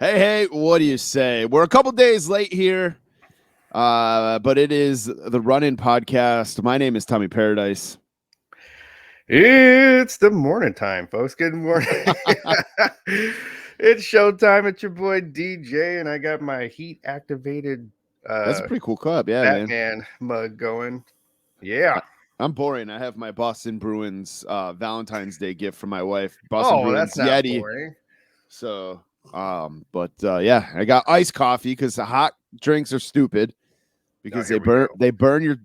Hey, what do you say? We're a couple days late here, but it is the Run-In Podcast. My name is Tommy Paradise. It's the morning time, folks. Good morning. It's showtime. It's your boy DJ, and I got my heat activated That's a pretty cool cup, yeah, man. Batman mug going. Yeah. I'm boring. I have my Boston Bruins Valentine's Day gift from my wife, Boston Oh, that's Bruins not Yeti. boring. So, yeah, I got iced coffee because the hot drinks are stupid because here we go. they burn your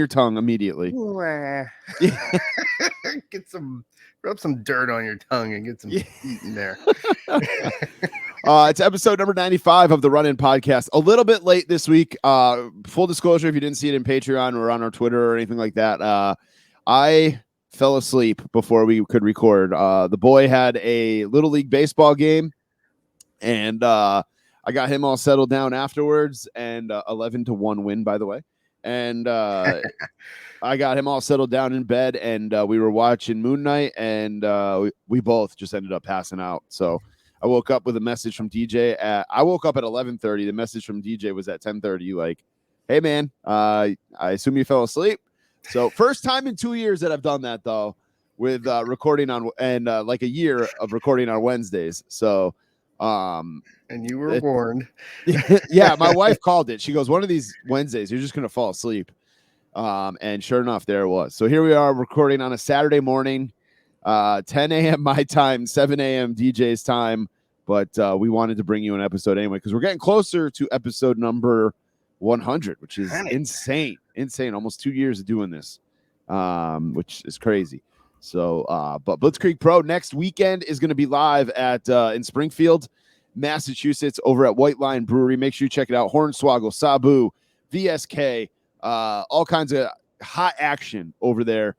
tongue immediately. Rub some dirt on your tongue and get some heat in there. It's episode number 95 of the Run-In Podcast. A little bit late this week. Full disclosure, if you didn't see it in Patreon or on our Twitter or anything like that, I fell asleep before we could record. The boy had a Little League baseball game, and I got him all settled down afterwards, and 11-1 win, by the way. And I got him all settled down in bed, and we were watching Moon Knight, and we both just ended up passing out. So I woke up with a message from DJ. I woke up at 11:30. The message from DJ was at 10:30. Like, hey man, I assume you fell asleep. So first time in 2 years that I've done that though, with recording on and like a year of recording on Wednesdays. So, And you were warned. yeah, my wife called it. She goes, one of these Wednesdays, you're just gonna fall asleep. And sure enough, there it was. So here we are recording on a Saturday morning. 10 a.m. my time, 7 a.m. DJ's time. But we wanted to bring you an episode anyway because we're getting closer to episode number 100, which is insane. Almost 2 years of doing this, which is crazy. So, but Blitzkrieg Pro next weekend is going to be live at in Springfield, Massachusetts, over at White Line Brewery. Make sure you check it out. Hornswoggle, Sabu, VSK, all kinds of hot action over there.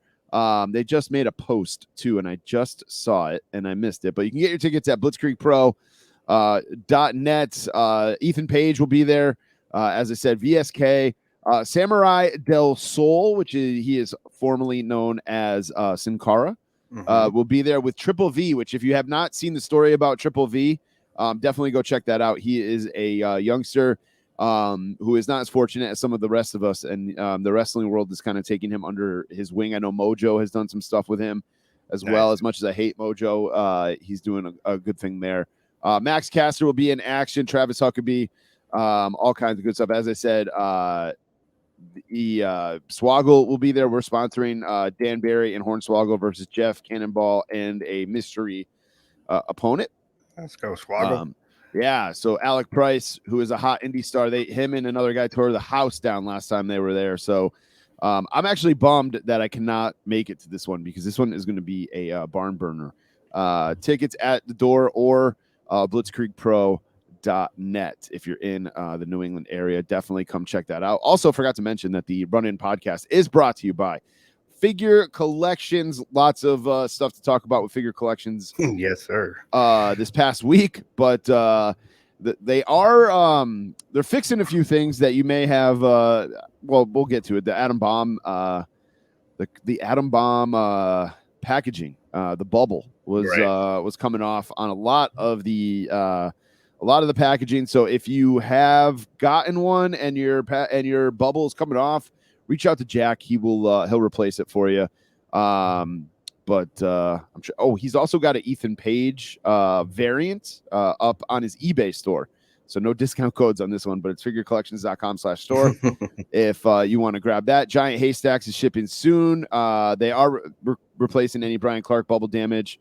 They just made a post too, and I just saw it and I missed it. But you can get your tickets at blitzkriegpro.net. Ethan Page will be there. As I said, VSK, Samurai Del Sol, which he is formerly known as Sin Cara, will be there with Triple V, which if you have not seen the story about Triple V, definitely go check that out. He is a youngster who is not as fortunate as some of the rest of us, and the wrestling world is kind of taking him under his wing. I know Mojo has done some stuff with him as well. As much as I hate Mojo, he's doing a good thing there. Max Caster will be in action. Travis Huckabee, all kinds of good stuff. As I said, Swoggle will be there. We're sponsoring Dan Barry and Hornswoggle versus Jeff Cannonball and a mystery opponent. Let's go, Swoggle. Yeah, so Alec Price, who is a hot indie star, him and another guy tore the house down last time they were there. So I'm actually bummed that I cannot make it to this one because this one is going to be a barn burner. Tickets at the door or blitzkriegpro.net. If you're in the New England area, definitely come check that out. Also, forgot to mention that the Run-In Podcast is brought to you by Figure Collections. Lots of stuff to talk about with Figure Collections. Yes, sir. This past week, but they are they're fixing a few things that you may have. Well, we'll get to it. The atom bomb, the atom bomb packaging, the bubble was coming off on a lot of the packaging. So if you have gotten one and your bubble is coming off, reach out to Jack. He'll replace it for you. But I'm sure. Oh, he's also got an Ethan Page variant up on his eBay store. So no discount codes on this one, but it's figurecollections.com/store if you want to grab that. Giant Haystacks is shipping soon. They are replacing any Brian Clark bubble damage.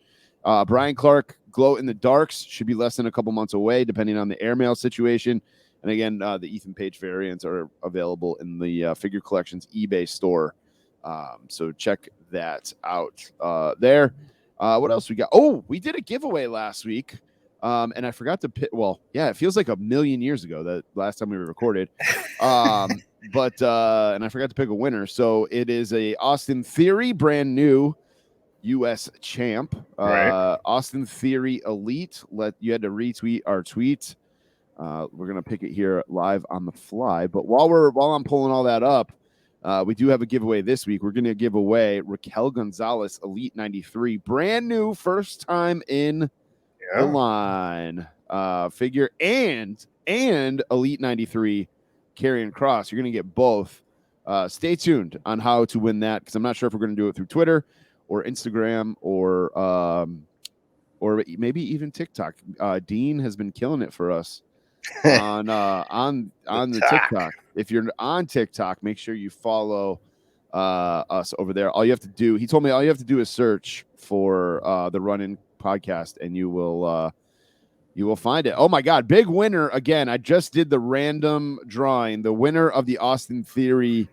Brian Clark Glow in the Darks should be less than a couple months away, depending on the airmail situation. And again, the Ethan Page variants are available in the Figure Collections eBay store. So check that out there. What else we got? Oh, we did a giveaway last week. And I forgot to pick. Well, yeah, it feels like a million years ago that last time we recorded. And I forgot to pick a winner. So it is a Austin Theory brand new U.S. champ. Austin Theory Elite. You had to retweet our tweet. We're gonna pick it here live on the fly. But while I'm pulling all that up, we do have a giveaway this week. We're going to give away Raquel Gonzalez Elite 93, brand new, first time in the line figure and Elite 93 Karrion Kross. You're going to get both. Stay tuned on how to win that, because I'm not sure if we're going to do it through Twitter or Instagram or maybe even TikTok. Dean has been killing it for us on the TikTok. If you're on TikTok, make sure you follow us over there. All you have to do, he told me, all you have to do is search for the Run-In Podcast, and you will find it. Oh my God, big winner again. I just did the random drawing. The winner of the Austin Theory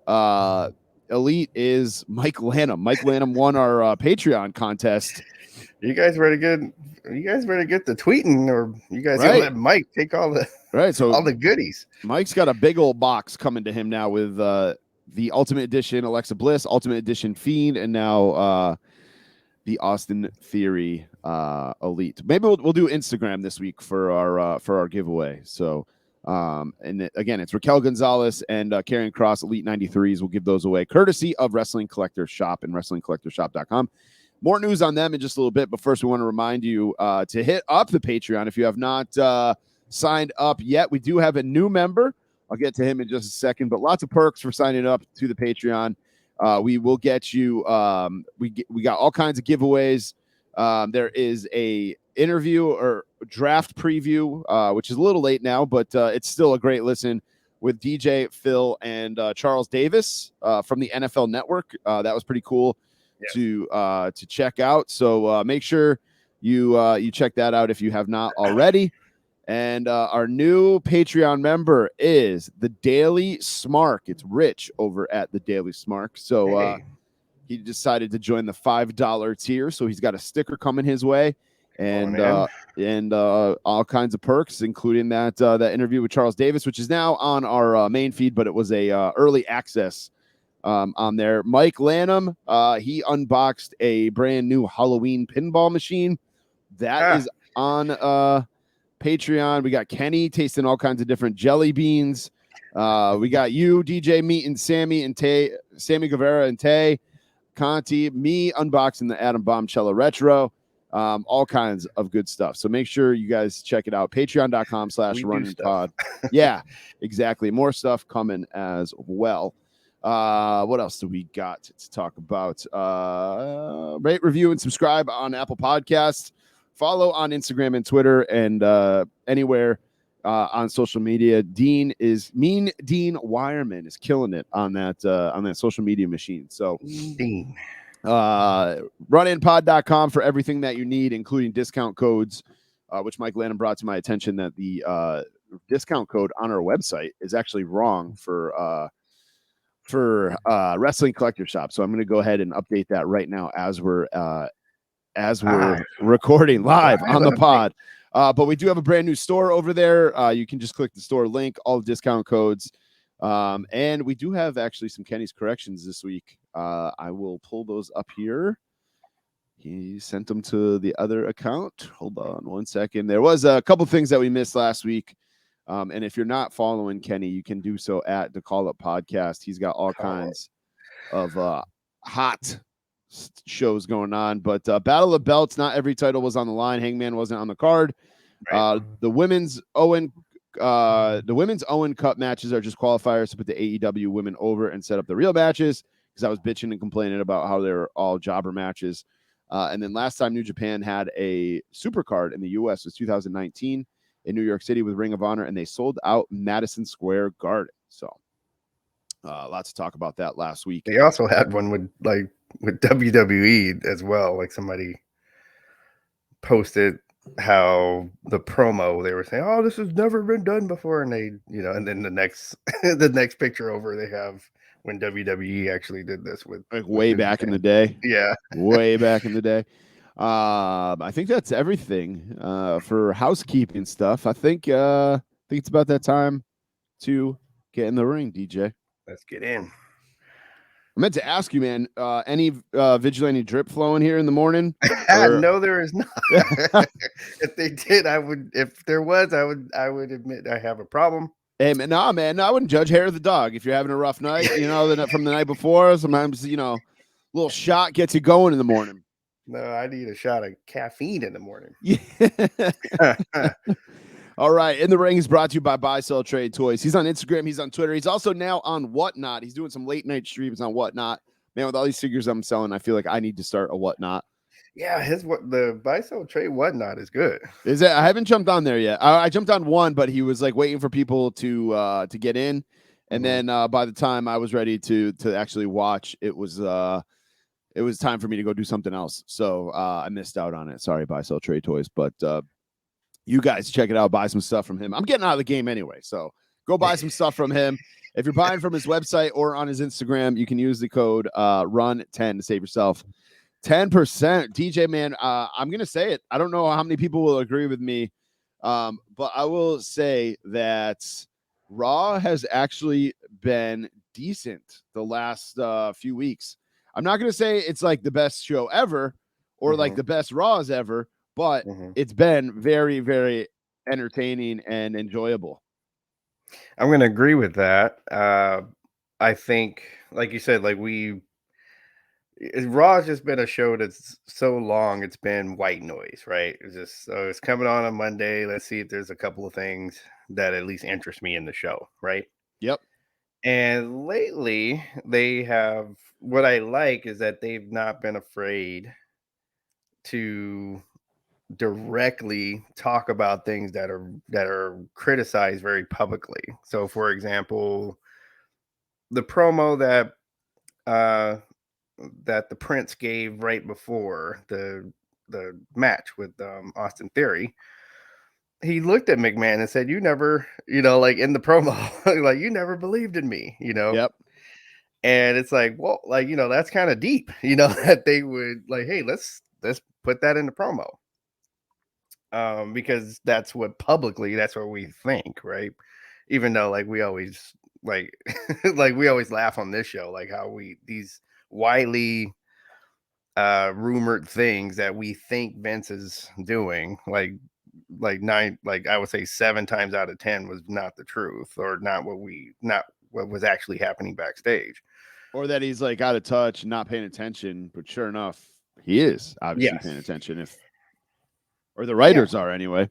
Elite is Mike Lanham. Mike Lanham won our Patreon contest. You guys better get the tweeting, or you guys gonna let Mike take all the all the goodies. Mike's got a big old box coming to him now with the Ultimate Edition Alexa Bliss, Ultimate Edition Fiend, and now the Austin Theory Elite. Maybe we'll do Instagram this week for our giveaway. So and again, it's Raquel Gonzalez and Karrion Kross Elite 93s. We'll give those away courtesy of Wrestling Collector Shop and WrestlingCollectorShop.com. More news on them in just a little bit, but first we want to remind you to hit up the Patreon if you have not signed up yet. We do have a new member. I'll get to him in just a second, but lots of perks for signing up to the Patreon. We will get you. We got all kinds of giveaways. There is a interview or draft preview, which is a little late now, but it's still a great listen with DJ Phil and Charles Davis from the NFL Network. That was pretty cool to check out. So make sure you check that out if you have not already. And our new Patreon member is the Daily Smark. It's Rich over at the Daily Smark. So he decided to join the $5 tier. So he's got a sticker coming his way, and all kinds of perks, including that interview with Charles Davis, which is now on our main feed, but it was a early access on there. Mike Lanham, he unboxed a brand new Halloween pinball machine that is on Patreon. We got Kenny tasting all kinds of different jelly beans. We got you, DJ Meat and Sammy and Sammy Guevara and Tay Conti, me unboxing the Adam Bombchella Retro, all kinds of good stuff. So make sure you guys check it out. Patreon.com/RunninPod. Yeah, exactly. More stuff coming as well. What else do we got to talk about? Rate, review, and subscribe on Apple Podcasts. Follow on Instagram and Twitter and anywhere on social media. Dean Wireman is killing it on that social media machine. So Dean. runinpod.com for everything that you need, including discount codes, which Mike Lanham brought to my attention that the discount code on our website is actually wrong for Wrestling Collector Shop. So I'm going to go ahead and update that right now as we're recording live on the pod. But we do have a brand new store over there. You can just click the store link, all the discount codes. And we do have actually some Kenny's corrections this week. I will pull those up here. He sent them to the other account. Hold on one second. There was a couple things that we missed last week. And if you're not following Kenny, you can do so at the Call Up Podcast. He's got all kinds of hot shows going on, but Battle of Belts, not every title was on the line. Hangman wasn't on the card. The women's Owen Cup matches are just qualifiers to put the AEW women over and set up the real matches, because I was bitching and complaining about how they were all jobber matches. And then last time New Japan had a super card in the US was 2019 in New York City with Ring of Honor, and they sold out Madison Square Garden. So lots to talk about that last week. They also had one with WWE as well. Like somebody posted how the promo, they were saying, "Oh, this has never been done before," and they, and then the next picture over, they have when WWE actually did this with way back in the day. Yeah, way back in the day. I think that's everything for housekeeping stuff. I think it's about that time to get in the ring, DJ. Let's get in. I meant to ask you, man, any vigilante drip flowing here in the morning? No, there is not. If they did, I would. If there was, I would admit I have a problem. Hey, man, I wouldn't judge hair of the dog. If you're having a rough night, from the night before, sometimes, a little shot gets you going in the morning. No, I need a shot of caffeine in the morning. Yeah. All right. In the Ring is brought to you by Buy Sell Trade Toys. He's on Instagram. He's on Twitter. He's also now on Whatnot. He's doing some late night streams on Whatnot. Man, with all these figures I'm selling, I feel like I need to start a Whatnot. Yeah, the Buy Sell Trade Whatnot is good. Is it? I haven't jumped on there yet. I jumped on one, but he was like waiting for people to get in, and then by the time I was ready to actually watch, it was time for me to go do something else. So I missed out on it. Sorry, Buy Sell Trade Toys, but you guys check it out. Buy some stuff from him. I'm getting out of the game anyway, so go buy some stuff from him. If you're buying from his website or on his Instagram, you can use the code RUN10 to save yourself 10%. DJ, man, I'm going to say it. I don't know how many people will agree with me, but I will say that Raw has actually been decent the last few weeks. I'm not going to say it's like the best show ever or like the best Raws ever, but it's been very, very entertaining and enjoyable. I'm going to agree with that. I think, like you said, like Raw has just been a show that's so long. It's been white noise, right? It's just, so it's coming on Monday. Let's see if there's a couple of things that at least interest me in the show, right? Yep. And lately, they have, what I like is that they've not been afraid to directly talk about things that are criticized very publicly. So, for example, the promo that the Prince gave right before the match with Austin Theory, he looked at McMahon and said, "You never, like in the promo, like you never believed in me, Yep. And it's like, well, like, that's kind of deep, that they would like, hey, let's put that in the promo. Because that's what we think, right? Even though like we always like like we always laugh on this show, like how these widely rumored things that we think Vince is doing, like I would say 7 times out of 10 was not the truth, or not what was actually happening backstage, or that he's like out of touch, not paying attention. But sure enough, he is obviously paying attention. Or the writers are anyway.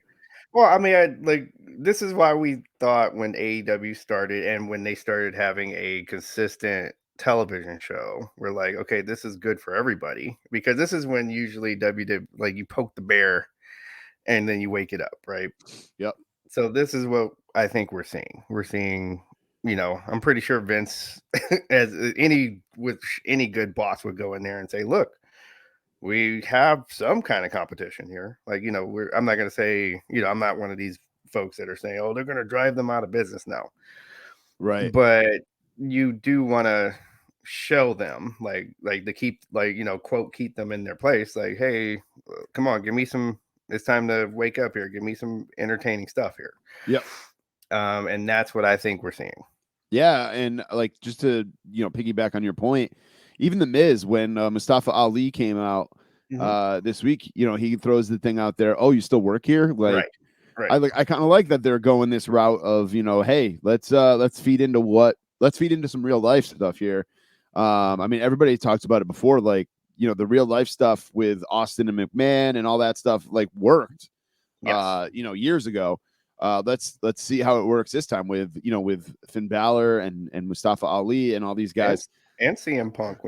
Well, I mean, this is why we thought when AEW started and when they started having a consistent television show, we're like, okay, this is good for everybody, because this is when usually WWE, like, you poke the bear and then you wake it up, right? Yep. So this is what I think we're seeing. We're seeing, I'm pretty sure Vince, as any good boss, would go in there and say, look, we have some kind of competition here. Like, I'm not going to say, I'm not one of these folks that are saying, oh, they're going to drive them out of business now. Right. But you do want to show them like to keep, like, quote, keep them in their place. Like, hey, come on, give me some, it's time to wake up here. Give me some entertaining stuff here. Yep. And that's what I think we're seeing. Yeah. And like, just to, piggyback on your point, even the Miz, when Mustafa Ali came out this week, he throws the thing out there. Oh, you still work here? Like, right. I kind of like that they're going this route of, hey, let's feed into some real life stuff here. I mean, everybody talks about it before, like, the real life stuff with Austin and McMahon and all that stuff, like, worked, years ago. Let's see how it works this time with Finn Balor and Mustafa Ali and all these guys. And CM Punk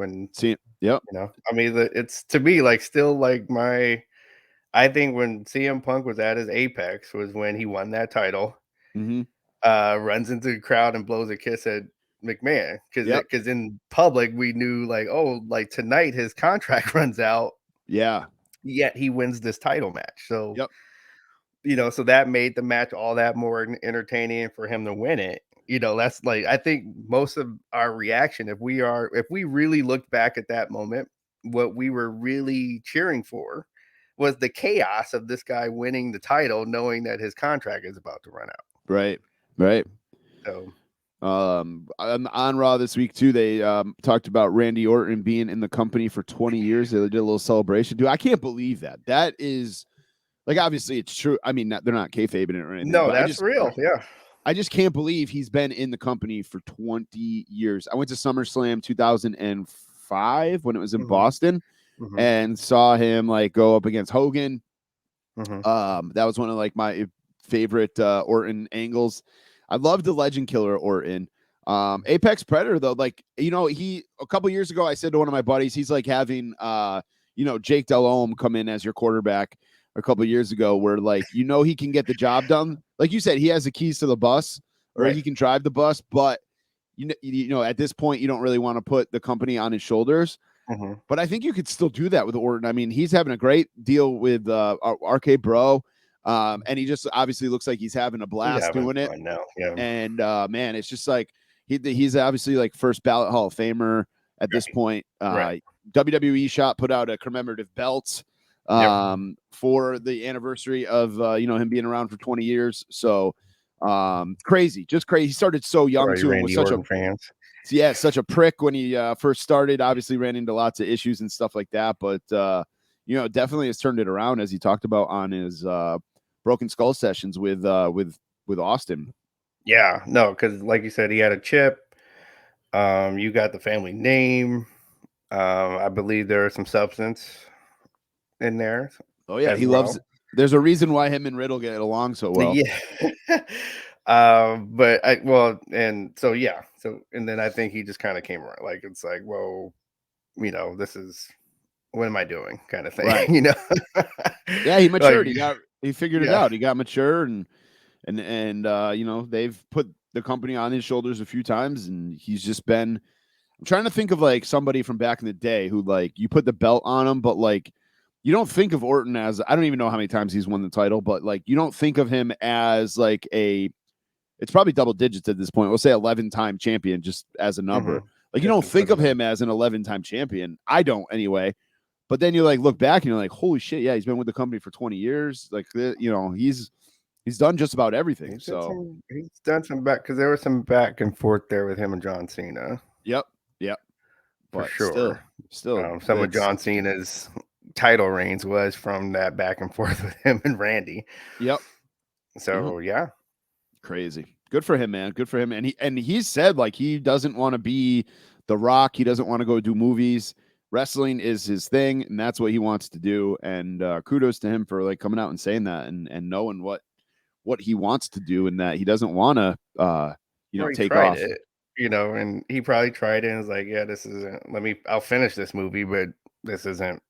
yep. I mean, it's, to me, like, still like I think when CM Punk was at his apex was when he won that title, runs into the crowd and blows a kiss at McMahon, because in public we knew, like, oh, like tonight his contract runs out. Yeah. Yet he wins this title match. So, so that made the match all that more entertaining for him to win it. That's like, I think most of our reaction, if we really looked back at that moment, what we were really cheering for was the chaos of this guy winning the title, knowing that his contract is about to run out. Right. So, on Raw this week too, they talked about Randy Orton being in the company for 20 years. They did a little celebration. Dude, I can't believe that. That is, like, obviously it's true. I mean, they're not kayfabing it or anything. No, that's real. Yeah. I just can't believe he's been in the company for 20 years. I went to SummerSlam 2005 when it was in Boston. and saw him like go up against Hogan. Mm-hmm. That was one of like my favorite Orton angles. I love the Legend Killer Orton. Apex Predator though, like he a couple years ago I said to one of my buddies, he's like having Jake Delhomme come in as your quarterback a couple years ago, where like he can get the job done. Like you said, he has the keys to the bus, or Right. he can drive the bus, but at this point you don't really want to put the company on his shoulders. Mm-hmm. But I think you could still do that with Orton. I mean, he's having a great deal with RK Bro. And he just obviously looks like he's having a blast doing it. Now. Yeah. And man, it's just like he's obviously like first ballot Hall of Famer at this point. Right. WWE Shop put out a commemorative belt for the anniversary of him being around for 20 years. So crazy, just crazy. He started so young too, and was such Orton fans. Such a prick when he first started. Obviously ran into lots of issues and stuff like that, but definitely has turned it around, as he talked about on his Broken Skull sessions with Austin. Yeah, no, because like you said, he had a chip. You got the family name. I believe there is some substance in there. Oh yeah, he loves it. There's a reason why him and Riddle get along so well. Yeah. And then I think he just kind of came around. Like, it's like, well, this is, what am I doing, kind of thing, right. Yeah, he matured. He figured it out. He got mature, and they've put the company on his shoulders a few times, and he's just been. I'm trying to think of like somebody from back in the day who like you put the belt on him, but like you don't think of Orton as, I don't even know how many times he's won the title, but like you don't think of him as like it's probably double digits at this point. We'll say 11-time champion just as a number. Mm-hmm. Like you don't think of him as an 11-time champion. I don't anyway. But then you like look back and you're like, holy shit, yeah, he's been with the company for 20 years. Like he's done just about everything. He's done some back, because there was some back and forth there with him and John Cena. Yep. For but sure. Still some of John Cena's title reigns was from that back and forth with him and Randy. Yep. So yeah. Crazy. Good for him, man. Good for him. And he said like he doesn't want to be The Rock. He doesn't want to go do movies. Wrestling is his thing, and that's what he wants to do. And kudos to him for like coming out and saying that and knowing what he wants to do, and that he doesn't want to take off. And he probably tried it and was like, yeah, this isn't, I'll finish this movie, but this isn't,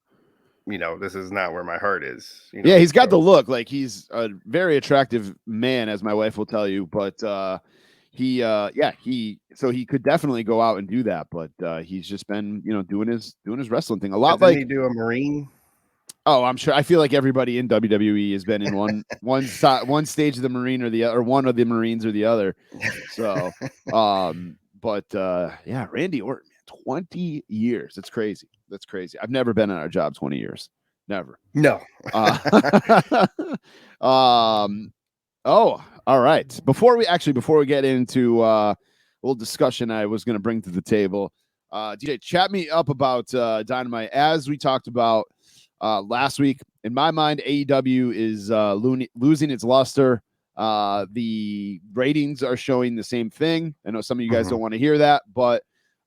this is not where my heart is. Yeah, he's got the look. Like he's a very attractive man, as my wife will tell you, but he could definitely go out and do that, but he's just been, doing his wrestling thing a lot. Like he do a Marine. Oh, I'm sure. I feel like everybody in WWE has been in one stage of the Marine or the other, or one of the Marines or the other. So, yeah, Randy Orton, 20 years. That's crazy. That's crazy. I've never been at our job 20 years. Never. No. Oh, all right. Before we get into a little discussion I was going to bring to the table, DJ, chat me up about Dynamite. As we talked about last week, in my mind, AEW is losing its luster. The ratings are showing the same thing. I know some of you guys don't want to hear that, but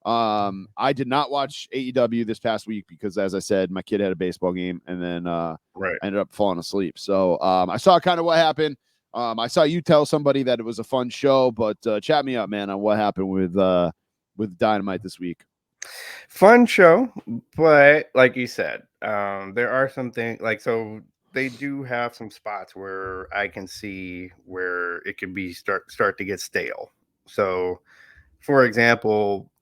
I did not watch AEW this past week because, as I said, my kid had a baseball game, and then I ended up falling asleep. So I saw kind of what happened. I saw you tell somebody that it was a fun show, but chat me up, man, on what happened with Dynamite this week. Fun show, but like you said, there are some things so they do have some spots where I can see where it could be start to get stale. So, for example,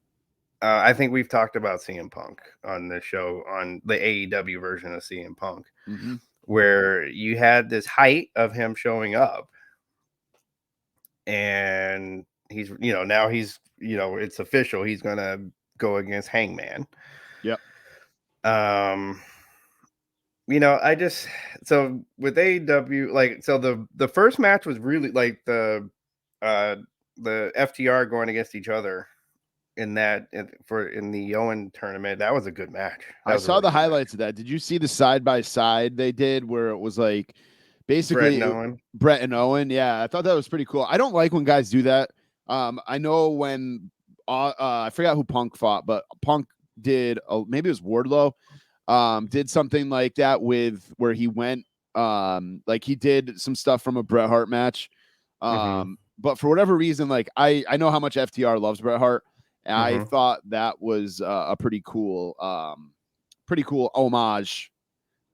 I think we've talked about CM Punk on the show, on the AEW version of CM Punk, where you had this height of him showing up, and he's now he's it's official, he's gonna go against Hangman. Yep. I just, so with AEW, the first match was really like the FTR going against each other in the Owen tournament. That was a good match. I saw the highlights of that. Did you see the side by side they did where it was like basically Brett and Owen? Yeah, I thought that was pretty cool. I don't like when guys do that. I know when I forgot who Punk fought, but Punk did maybe it was Wardlow. did something like that with where he went, like he did some stuff from a Bret Hart match. But for whatever reason, like I know how much FTR loves Bret Hart. And I thought that was a pretty cool homage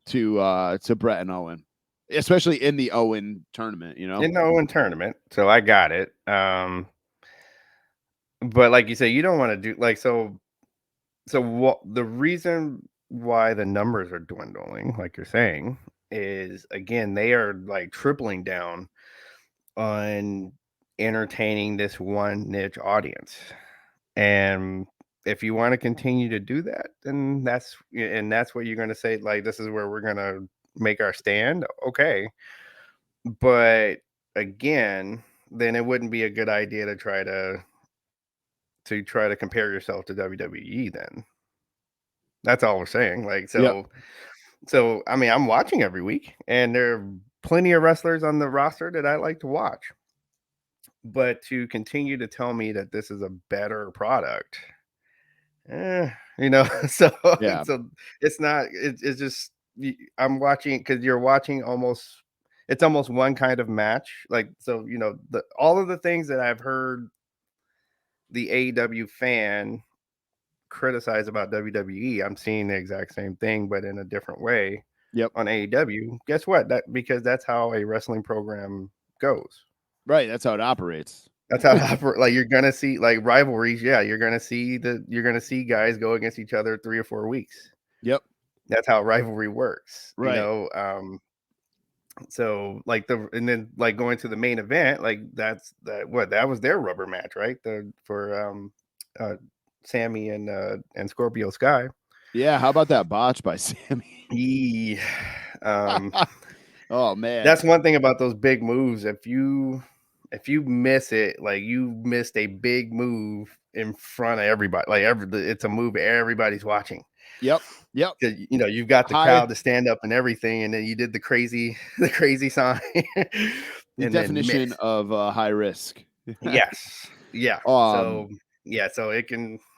to Bret and Owen, especially in the Owen tournament, you know? In the Owen tournament. So I got it. But like you say, you don't want to do like so what the reason why the numbers are dwindling, like you're saying, is again, they are like tripling down on entertaining this one niche audience. And if you want to continue to do that, then that's what you're going to say, like, this is where we're going to make our stand. Okay. But again, then it wouldn't be a good idea to try to compare yourself to WWE then. That's all we're saying. Like, so I mean, I'm watching every week and there are plenty of wrestlers on the roster that I like to watch. But to continue to tell me that this is a better product, you know, so it's not, it's just, I'm watching because you're watching it's almost one kind of match. Like, so, you know, all of the things that I've heard the AEW fan criticize about WWE, I'm seeing the exact same thing, but in a different way. On AEW. Guess what? Because that's how a wrestling program goes. Right. That's how it operates. That's how it operates. Like, you're gonna see like rivalries. Yeah, you're gonna see guys go against each other 3 or 4 weeks. Yep. That's how rivalry works. Right. You know, so like and then like going to the main event, like that was their rubber match, right? For Sammy and Scorpio Sky. Yeah, how about that botch by Sammy? Oh man, that's one thing about those big moves. If you miss it, like you missed a big move in front of everybody. Like it's a move everybody's watching. Yep. You know, you've got the crowd to stand up and everything, and then you did the crazy sign. The definition of high risk. Yes. Yeah. So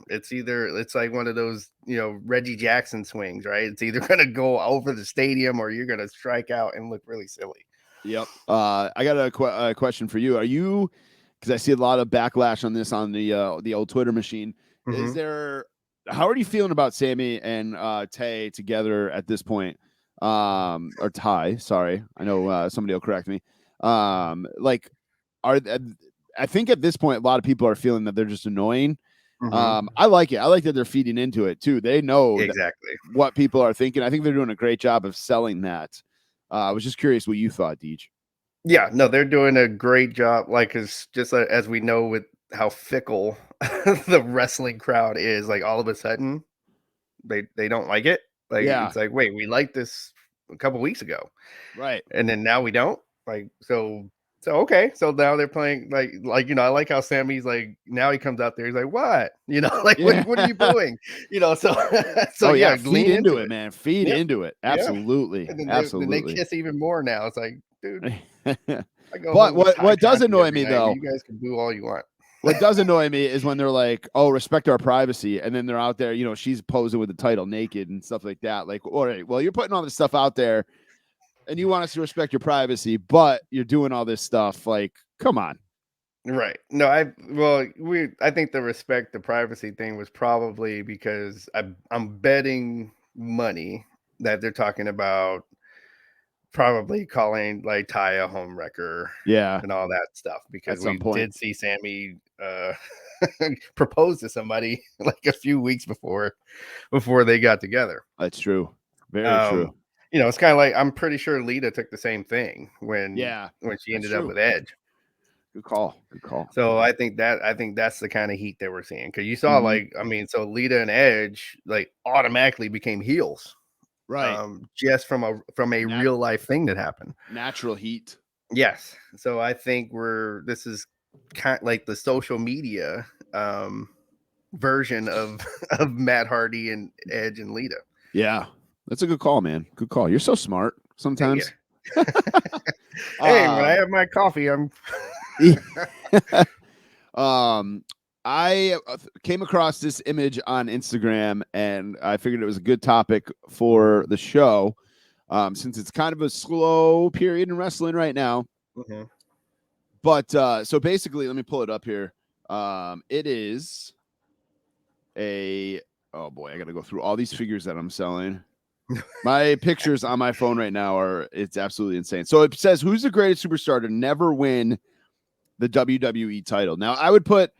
it's like one of those, you know, Reggie Jackson swings, right? It's either going to go over the stadium or you're going to strike out and look really silly. Yep. I got a question for you. Are you, because I see a lot of backlash on this on the old Twitter machine. Is there, how are you feeling about Sammy and Tay together at this point? Or Ty, sorry. I know somebody will correct me. Like, I think at this point, a lot of people are feeling that they're just annoying. I like it. I like that they're feeding into it too. They know exactly what people are thinking. I think they're doing a great job of selling that. I was just curious what you thought, Deej. Yeah, no, they're doing a great job. Like, it's just as we know with how fickle the wrestling crowd is, like all of a sudden they don't like it. Like, it's like, wait, we liked this a couple weeks ago. Right. And then now we don't. Like, so okay. So now they're playing like, you know, I like how Sammy's like, now he comes out there, he's like, what? You know, like what are you doing? You know, so feed into it, man. Feed into it. Absolutely. And then Absolutely. they kiss even more now. It's like, dude. But what does annoy me though, you guys can do all you want. What does annoy me is when they're like, oh, respect our privacy. And then they're out there, you know, she's posing with the title naked and stuff like that. Like, all right, well, you're putting all this stuff out there and you want us to respect your privacy, but you're doing all this stuff. Like, come on. Right. No, I think the respect the privacy thing was probably because I'm betting money that they're talking about probably calling like Ty a home wrecker, and all that stuff, because we did see Sammy propose to somebody like a few weeks before they got together. That's true. Very true. You know, it's kind of like, I'm pretty sure Lita took the same thing when she ended up with Edge. Good call. So I think that's the kind of heat that we're seeing, because you saw so Lita and Edge like automatically became heels. Right. Just from a real life thing that happened. Natural heat. Yes. So I think this is kind of like the social media version of Matt Hardy and Edge and Lita. Yeah. That's a good call, man. Good call. You're so smart sometimes. Hey, when I have my coffee, I'm I came across this image on Instagram, and I figured it was a good topic for the show, since it's kind of a slow period in wrestling right now. Mhm. But so basically, let me pull it up here. It is oh boy, I got to go through all these figures that I'm selling. My pictures on my phone right now it's absolutely insane. So it says, who's the greatest superstar to never win the WWE title? Now, I would put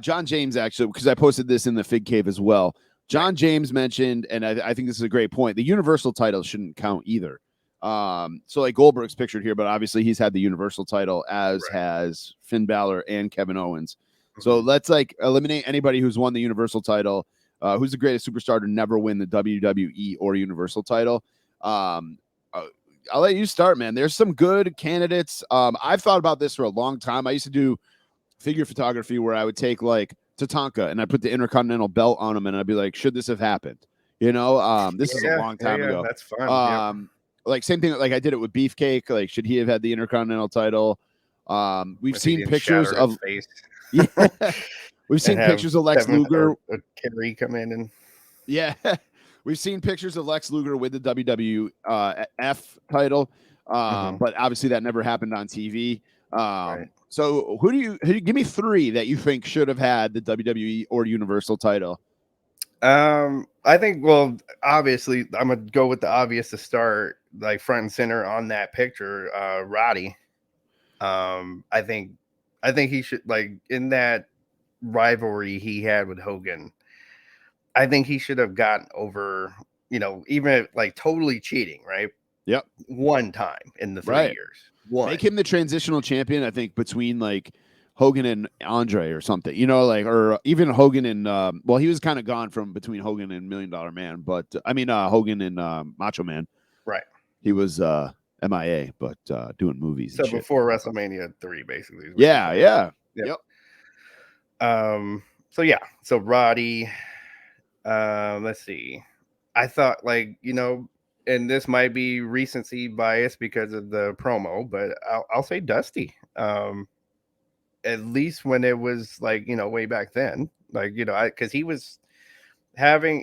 John James, actually, because I posted this in the Fig Cave as well. John James mentioned, and I think this is a great point, the Universal title shouldn't count either. So like Goldberg's pictured here, but obviously he's had the Universal title, as has Finn Balor and Kevin Owens. So let's like eliminate anybody who's won the Universal title. Who's the greatest superstar to never win the WWE or Universal title? I'll let you start, man. There's some good candidates. I've thought about this for a long time. I used to do figure photography where I would take like Tatanka and I put the Intercontinental belt on him, and I'd be like, should this have happened? You know, this is a long time ago. That's fun. Like same thing. Like I did it with Beefcake. Like, should he have had the Intercontinental title? We've seen pictures of face. Yeah. We've seen pictures of Lex Luger. Kerry come in and yeah, we've seen pictures of Lex Luger with the WWF title, but obviously that never happened on TV. So who do you give me three that you think should have had the WWE or Universal title? I think, well, obviously I'm gonna go with the obvious to start, like front and center on that picture, Roddy. I think he should, like, in that rivalry he had with Hogan, I think he should have gotten over, you know, even like totally cheating, right? Yep. One time in the 3 years. Make him the transitional champion, I think, between like Hogan and Andre or something, you know, like, or even Hogan and well, he was kind of gone from between Hogan and $1 Million Man, but I mean Hogan and Macho Man. Right. He was MIA, but doing movies. So before WrestleMania 3, basically. Yeah. Yep. So yeah. So Roddy. Let's see. I thought, like, you know, and this might be recency bias because of the promo, but I'll say Dusty. At least when it was like, you know, way back then, like, you know, because he was having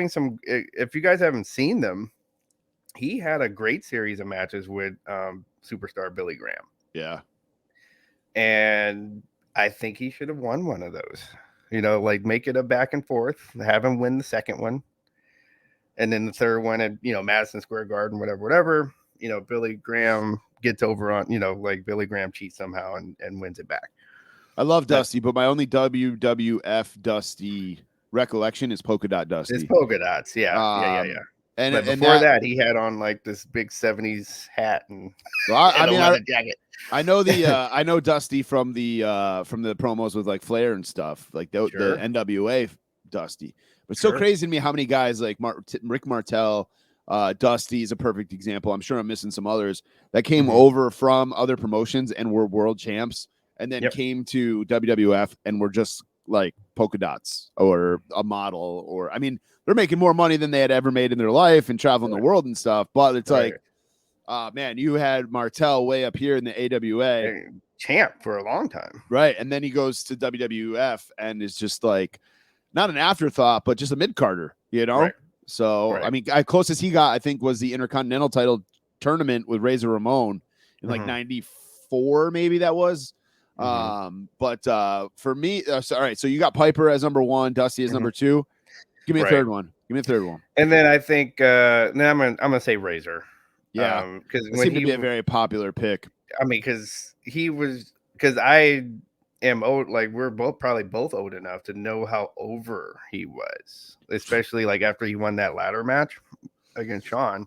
some. If you guys haven't seen them, he had a great series of matches with superstar Billy Graham. Yeah. And I think he should have won one of those, you know, like make it a back and forth, have him win the second one. And then the third one at, you know, Madison Square Garden, whatever, you know, Billy Graham gets over on, you know, like Billy Graham cheats somehow and wins it back. I love Dusty, but my only WWF Dusty recollection is Polka Dot Dusty. It's Polka Dots. Yeah. And before that, he had on like this big 70s hat and, I mean, a jacket. I know I know Dusty from the promos with like Flair and stuff, like the NWA Dusty. But so crazy to me how many guys like Rick Martel, Dusty is a perfect example. I'm sure I'm missing some others that came over from other promotions and were world champs, and then came to WWF and were just like polka dots or a model, or I mean, they're making more money than they had ever made in their life and traveling the world and stuff. But it's like, man, you had Martel way up here in the AWA, champ for a long time, right? And then he goes to WWF and is just like not an afterthought, but just a mid-carder, you know? So, I mean, closest he got, I think, was the Intercontinental title tournament with Razor Ramon in like 94, maybe that was. But for me, all right, so you got Piper as number one, Dusty as number two. Give me a third one. And then I think then I'm gonna say Razor. Yeah, because it seemed to be a very popular pick. I mean, because I am old, like we're probably both old enough to know how over he was, especially like after he won that ladder match against Shawn.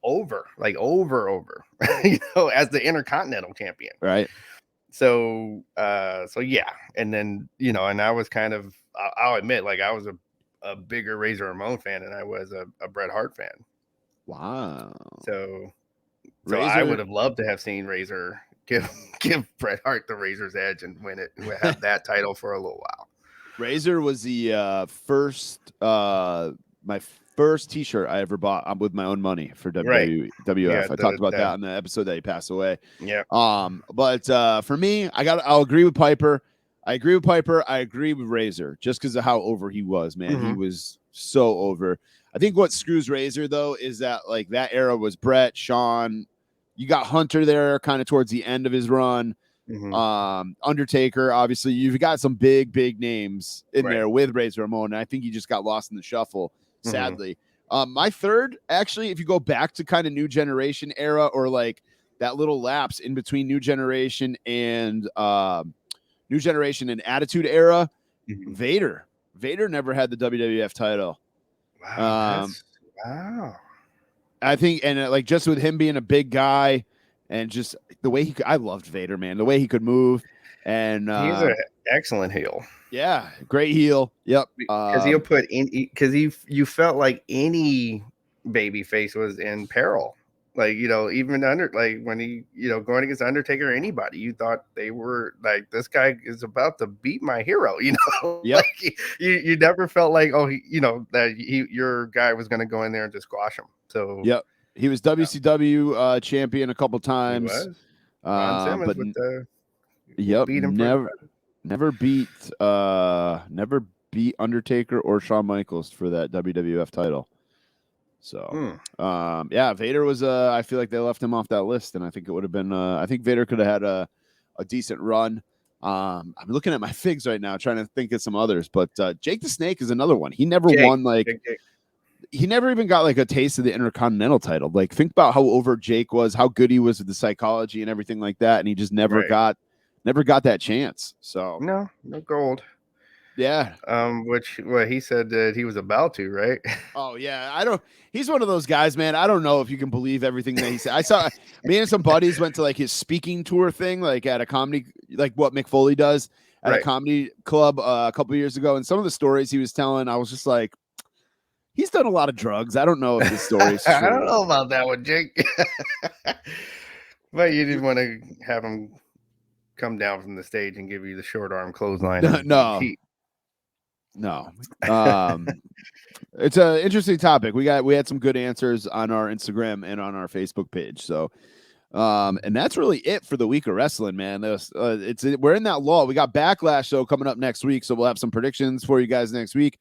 Over, you know, as the Intercontinental champion. Right. So yeah. And then, you know, and I was kind of, I'll admit, like I was a bigger Razor Ramon fan than I was a Bret Hart fan. Wow. So I would have loved to have seen Razor give Bret Hart the Razor's edge and win it, have that title for a little while. Razor was the first, my first T-shirt I ever bought with my own money for WWF. Yeah, I talked about that on the episode that he passed away. Yeah. But for me, I'll agree with Piper. I agree with Piper. I agree with Razor just because of how over he was, man. He was so over. I think what screws Razor, though, is that like that era was Brett, Shawn. You got Hunter there kind of towards the end of his run. Undertaker, obviously. You've got some big names in there with Razor Ramon. And I think he just got lost in the shuffle, sadly. My third, actually, if you go back to kind of New Generation era or like that little lapse in between New Generation and Attitude Era, Vader. Vader never had the WWF title. Wow. Wow. I think, and like just with him being a big guy and just the way I loved Vader, man, the way he could move. And he's an excellent heel. Yeah, great heel. Yep. Because he'll put in, because you felt like any baby face was in peril. Like, you know, even when he, you know, going against Undertaker or anybody, you thought they were like, this guy is about to beat my hero, you know? Yep. Like you never felt like, oh, you know, that your guy was going to go in there and just squash him. So, yep. He was WCW champion a couple times. He was. Ron Simmons but with the, yep, beat him never beat Undertaker or Shawn Michaels for that WWF title. So, yeah, Vader was, I feel like they left him off that list, and I think it would have been, I think Vader could have had a decent run. I'm looking at my figs right now, trying to think of some others, but Jake the Snake is another one. He never won, like, he never even got like a taste of the Intercontinental title. Like, think about how over Jake was, how good he was with the psychology and everything like that, and he just never got that chance. So no gold. Yeah. Which he said that he was about to, right? Oh yeah. He's one of those guys, man. I don't know if you can believe everything that he said. I saw me and some buddies went to like his speaking tour thing, like at a comedy, like what Mick Foley does at a comedy club a couple years ago. And some of the stories he was telling, I was just like, he's done a lot of drugs. I don't know if this story's true. I don't know about that one, Jake. But you didn't want to have him come down from the stage and give you the short arm clothesline. No. It's an interesting topic. We had some good answers on our Instagram and on our Facebook page. So, and that's really it for the week of wrestling, man. We're in that lull. We got Backlash though coming up next week, so we'll have some predictions for you guys next week.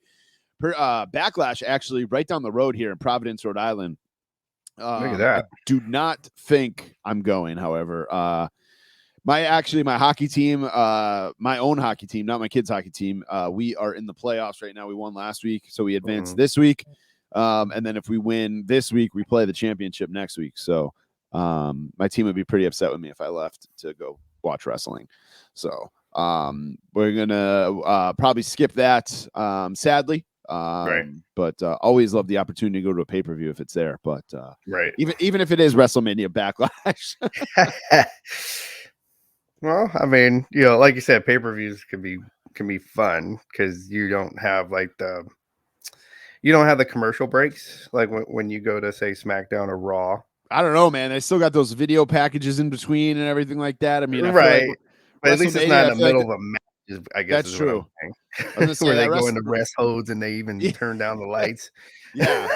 Backlash actually right down the road here in Providence, Rhode Island. Look at that. I do not think I'm going, however. My hockey team, my own hockey team, not my kids' hockey team. We are in the playoffs right now. We won last week, so we advance this week. And then if we win this week, we play the championship next week. So my team would be pretty upset with me if I left to go watch wrestling. So we're gonna probably skip that. Sadly. But always love the opportunity to go to a pay-per-view if it's there. But even if it is WrestleMania Backlash. Well, I mean, you know, like you said, pay-per-views can be fun because you don't have the commercial breaks like when you go to say SmackDown or Raw. I don't know, man. They still got those video packages in between and everything like that. I mean, I feel like but at least it's not in the middle of a match. I guess that's true. Where they go into rest holds and they even turn down the lights. Yeah,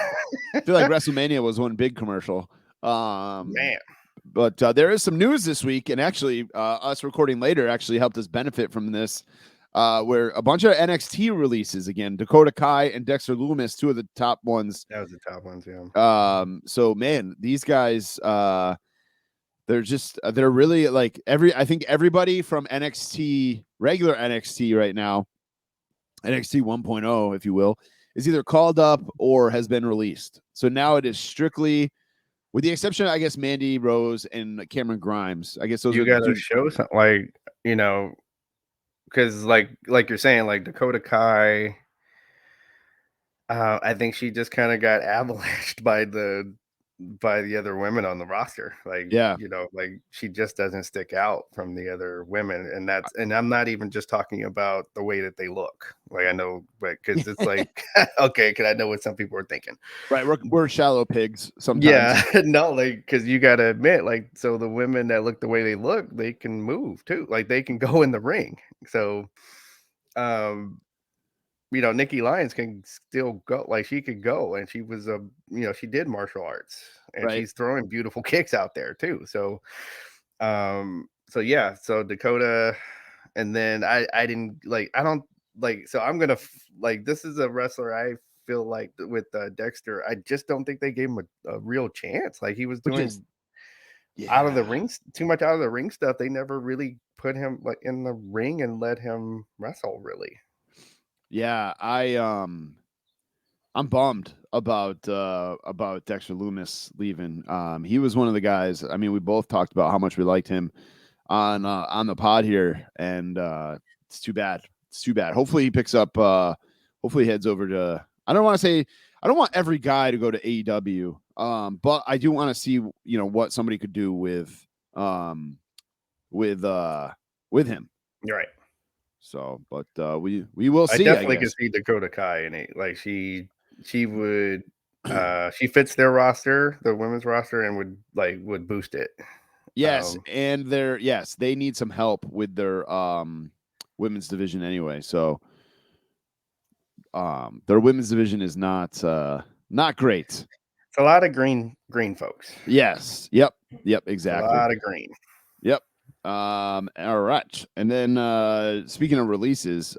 I feel like WrestleMania was one big commercial. Man. But there is some news this week, and actually, us recording later actually helped us benefit from this, where a bunch of NXT releases again. Dakota Kai and Dexter Lumis, two of the top ones. That was the top ones, yeah. So man, these guys, they're really like I think everybody from NXT, regular NXT right now, NXT 1.0, if you will, is either called up or has been released. So now it is strictly, with the exception, I guess, Mandy Rose and Cameron Grimes. I guess those you got to show something, like, you know, because like you're saying, like Dakota Kai, I think she just kind of got avalanched by the other women on the roster. Like, you know, like she just doesn't stick out from the other women, and I'm not even just talking about the way that they look. Like, I know, but because it's like, okay, because I know what some people are thinking. Right, we're shallow pigs sometimes. Yeah, no, like, because you got to admit, like, so the women that look the way they look, they can move too. Like, they can go in the ring. So, you know, Nikki Lyons can still go. Like, she could go, and she was she did martial arts, and she's throwing beautiful kicks out there too. So, so Dakota, and then I didn't like I don't like so I'm gonna like this is a wrestler I feel like with Dexter. I just don't think they gave him a real chance. Like he was Which doing is out of the yeah. ring too much out of the ring stuff. They never really put him like in the ring and let him wrestle really. Yeah, I'm bummed about Dexter Loomis leaving. He was one of the guys. I mean, we both talked about how much we liked him on the pod here, and it's too bad. It's too bad. Hopefully he picks up. Hopefully he heads over to. I don't want to say. I don't want every guy to go to AEW. But I do want to see what somebody could do um with him. You're right. So, but we will I see. definitely I can guess. see Dakota Kai in it. Like she would she fits their roster, the women's roster, and would boost it. Yes, and they need some help with their women's division anyway. So their women's division is not great. It's a lot of green folks. Yes. Yep, A exactly. lot of green. Yep. All right. And then speaking of releases,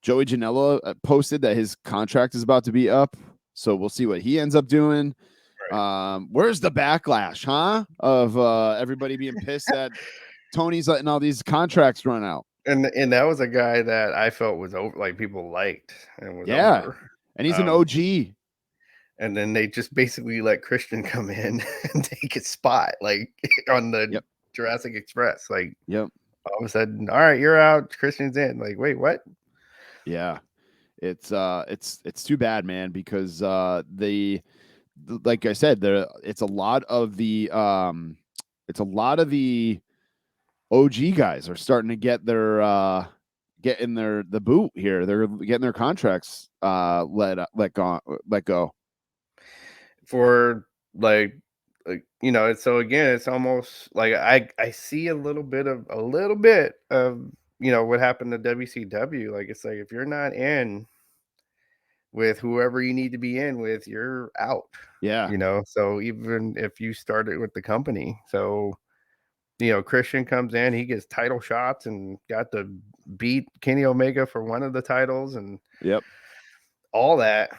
Joey Janela posted that his contract is about to be up. So we'll see what he ends up doing. Where's the backlash, huh? Of everybody being pissed that Tony's letting all these contracts run out. And that was a guy that I felt was over, like people liked and was over. And he's an OG. And then they just basically let Christian come in and take his spot, like on the Jurassic Express. Like, all of a sudden, all right, you're out. Christian's in. Like, wait, what? Yeah, it's too bad, man, because like I said, it's a lot of the OG guys are starting to get their the boot here. They're getting their contracts let go for like so again, it's almost like I see a little bit of what happened to WCW. Like it's like if you're not in with whoever you need to be in with, you're out. Yeah. So even if you started with the company, so Christian comes in, he gets title shots and got to beat Kenny Omega for one of the titles and all that.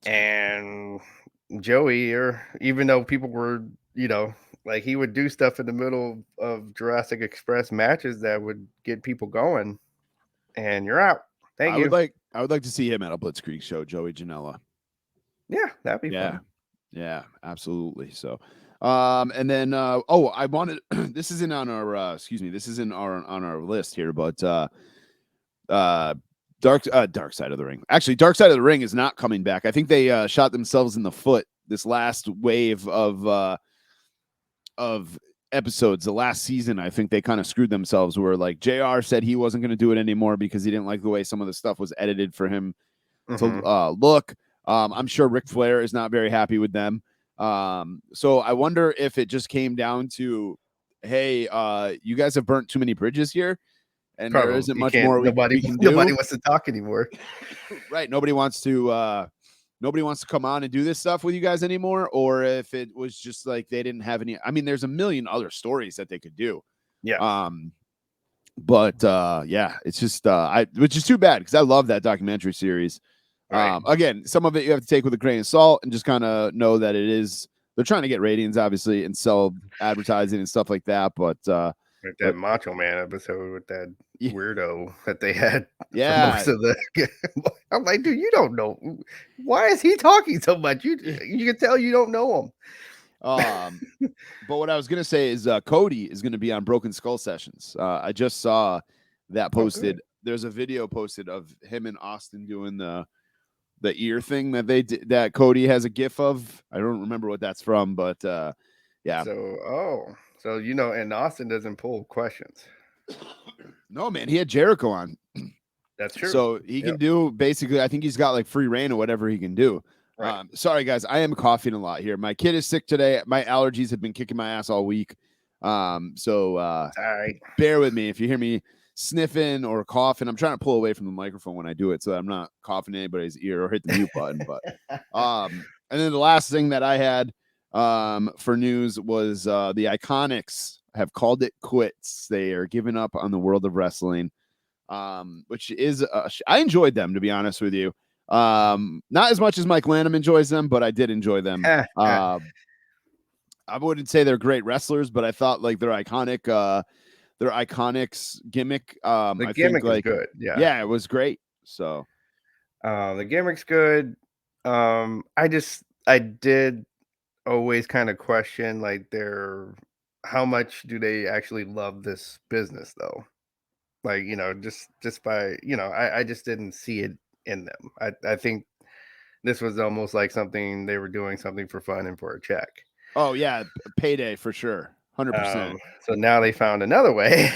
And Joey, or even though people were, like he would do stuff in the middle of Jurassic Express matches that would get people going, and you're out. Thank you. I would like to see him at a Blitzkrieg show, Joey Janela. Yeah, that'd be fun. Yeah, absolutely. So, and then I wanted this isn't on our this isn't on our list here, but Dark Side of the Ring. Actually, Dark Side of the Ring is not coming back. I think they shot themselves in the foot this last wave of episodes. The last season, I think they kind of screwed themselves. Where like JR said he wasn't going to do it anymore because he didn't like the way some of the stuff was edited for him to look. I'm sure Ric Flair is not very happy with them. So I wonder if it just came down to, hey, you guys have burnt too many bridges here. And probably, there isn't much more we can do. Nobody wants to talk anymore. Right. Nobody wants to come on and do this stuff with you guys anymore. Or if it was just like they didn't have any. I mean, there's a million other stories that they could do. Yeah. But it's just which is too bad because I love that documentary series. Right. Again, some of it you have to take with a grain of salt and just kind of know that they're trying to get ratings, obviously, and sell advertising and stuff like that. But like that Macho Man episode with that weirdo that they had. Yeah. Most of I'm like, dude, you don't know. Why is he talking so much? You can tell you don't know him. But what I was going to say is Cody is going to be on Broken Skull Sessions. I just saw that posted. There's a video posted of him and Austin doing the ear thing that they did, that Cody has a gif of. I don't remember what that's from, but yeah. So and Austin doesn't pull questions. No, man, he had Jericho on. That's true. So he can do basically. I think he's got like free reign or whatever he can do. Right. Sorry guys, I am coughing a lot here. My kid is sick today. My allergies have been kicking my ass all week. So bear with me if you hear me sniffing or coughing. I'm trying to pull away from the microphone when I do it so that I'm not coughing in anybody's ear or hit the mute button. But and then the last thing that I had for news was the Iconics have called it quits. They are giving up on the world of wrestling, which is I enjoyed them, to be honest with you. Not as much as Mike Lanham enjoys them, but I did enjoy them. I wouldn't say they're great wrestlers, but I thought like their iconics gimmick. The gimmick is good. Yeah, it was great. So the gimmick's good. I did always kind of question like how much do they actually love this business though? Like, just by, I just didn't see it in them. I think this was almost like something they were doing something for fun and for a check. Oh yeah, payday for sure. 100%. So now they found another way.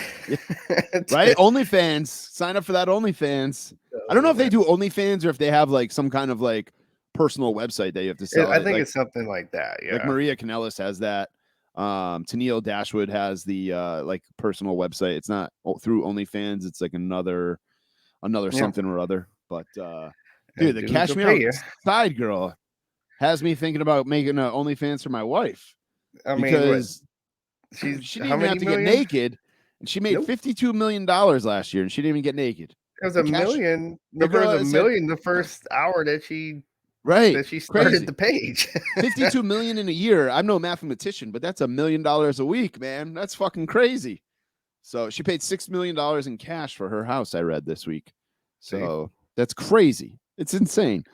Right? OnlyFans. Sign up for that OnlyFans. I don't know if they do OnlyFans or if they have like some kind of like personal website that you have to sell. I think it's something like that. Yeah. Like Maria Kanellis has that. Tennille Dashwood has the like personal website. It's not through OnlyFans. It's like another something or other. But dude, the Cash Me Out side girl has me thinking about making an OnlyFans for my wife. I mean, because she didn't even have to get naked, and she made $52 million last year, and she didn't even get naked. It was a million. There was a million the first hour that she that she started the page. 52 million in a year. I'm no mathematician, but that's $1 million a week, man. That's fucking crazy. So she paid $6 million in cash for her house, I read this week. So that's crazy. It's insane.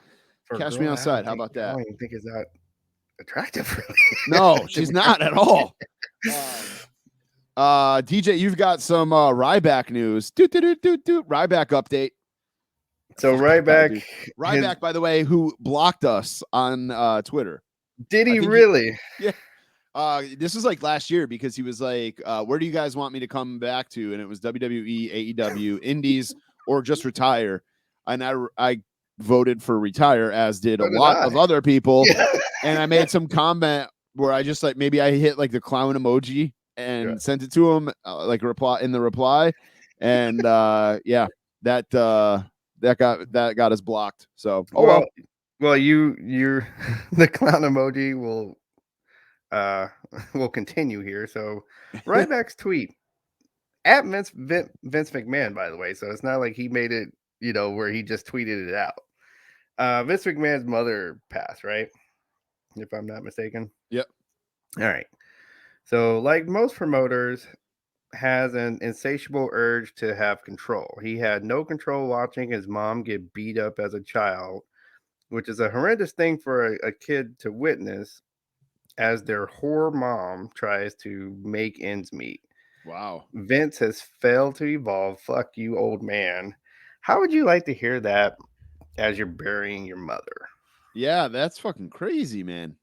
Cash Me Outside. How about that? I don't even think it's that attractive, really. No, she's not at all. DJ, you've got some Ryback news. Ryback update. So Ryback, by the way, who blocked us on Twitter. Did he really? Yeah. This was like last year because he was like, where do you guys want me to come back to? And it was WWE, AEW, Indies, or just retire. And I voted for retire, as did a lot of other people. Yeah. And I made some comment where I just like, maybe I hit like the clown emoji and sent it to him, like a reply in the reply. And that got us blocked. So well, you're the clown emoji will continue here. So Ryback's tweet at Vince McMahon, by the way. So it's not like he made it, where he just tweeted it out. Vince McMahon's mother passed, right? If I'm not mistaken. Yep. All right. So like most promoters, has an insatiable urge to have control. He had no control watching his mom get beat up as a child, which is a horrendous thing for a kid to witness as their whore mom tries to make ends meet. Wow. Vince has failed to evolve. Fuck you, old man. How would you like to hear that as you're burying your mother? Yeah, that's fucking crazy, man.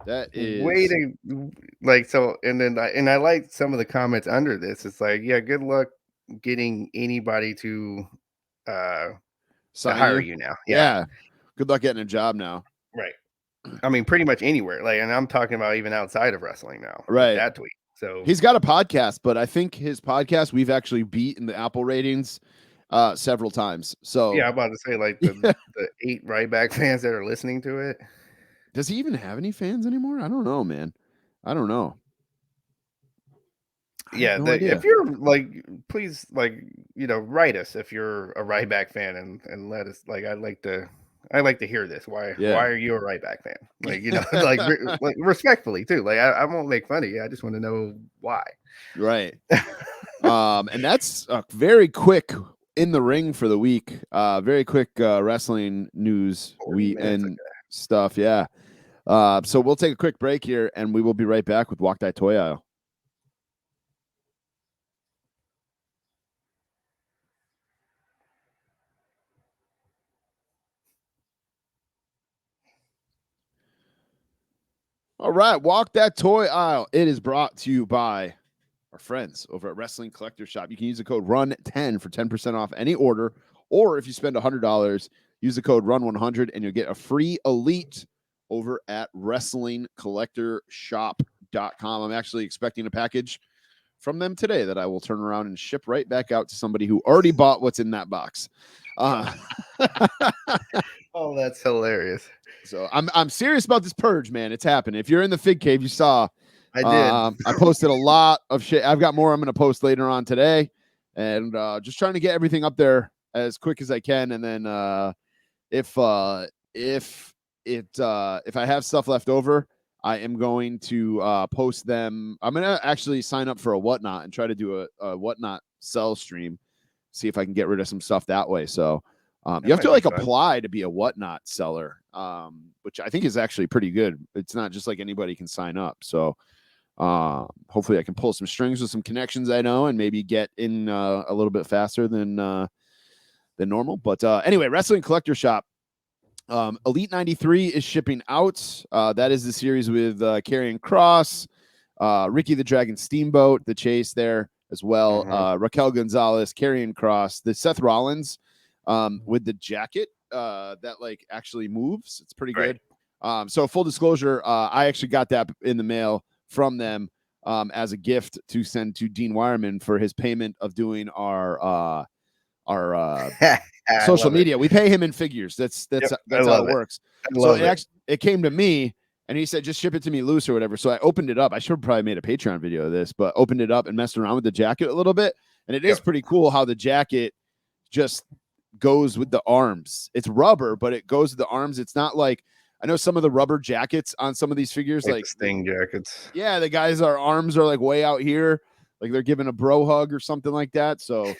That is way to like so. And I like some of the comments under this. It's like, yeah, good luck getting anybody to hire you now. Yeah. Good luck getting a job now. Right. I mean, pretty much anywhere. Like, and I'm talking about even outside of wrestling now. Right. That tweet. So he's got a podcast, but I think his podcast we've actually beat in the Apple ratings several times. So yeah, I'm about to say like the 8 Ryback fans that are listening to it. Does he even have any fans anymore? I don't know, man. I don't know. Yeah, if you're like, please, like, write us if you're a Ryback fan and let us, like, I'd like to hear this. Why are you a Ryback fan? Like, like respectfully too. Like, I won't make fun of you. I just want to know why. Right. And that's a very quick in the ring for the week. Very quick wrestling news stuff. Yeah. So we'll take a quick break here and we will be right back with Walk That Toy Aisle. All right, Walk That Toy Aisle. It is brought to you by our friends over at Wrestling Collector Shop. You can use the code RUN10 for 10% off any order, or if you spend $100, use the code RUN100 and you'll get a free Elite over at WrestlingCollectorShop.com. I'm actually expecting a package from them today that I will turn around and ship right back out to somebody who already bought what's in that box. Oh, that's hilarious. So I'm serious about this purge, man. It's happening. If you're in the Fig Cave, you saw I did. I posted a lot of shit. I've got more I'm going to post later on today, and just trying to get everything up there as quick as I can. And then if I have stuff left over, I am going to post them. I'm going to actually sign up for a Whatnot and try to do a Whatnot sell stream, see if I can get rid of some stuff that way. So you have to like apply to be a Whatnot seller, which I think is actually pretty good. It's not just like anybody can sign up. So hopefully I can pull some strings with some connections I know and maybe get in a little bit faster than normal. But anyway, Wrestling Collector Shop. Elite 93 is shipping out. That is the series with Karrion Kross, Ricky the Dragon Steamboat, the chase there as well. Raquel Gonzalez, Karrion Kross, the Seth Rollins with the jacket that like actually moves. It's pretty good. So full disclosure, I actually got that in the mail from them as a gift to send to Dean Wireman for his payment of doing our social media. We pay him in figures. That's how it works. So it came to me and he said, just ship it to me loose or whatever. So I opened it up. I should have probably made a Patreon video of this, but opened it up and messed around with the jacket a little bit. And it is pretty cool how the jacket just goes with the arms. It's rubber, but it goes with the arms. It's not like, I know some of the rubber jackets on some of these figures, like Sting jackets. Yeah, the guys' arms are like way out here, like they're giving a bro hug or something like that. So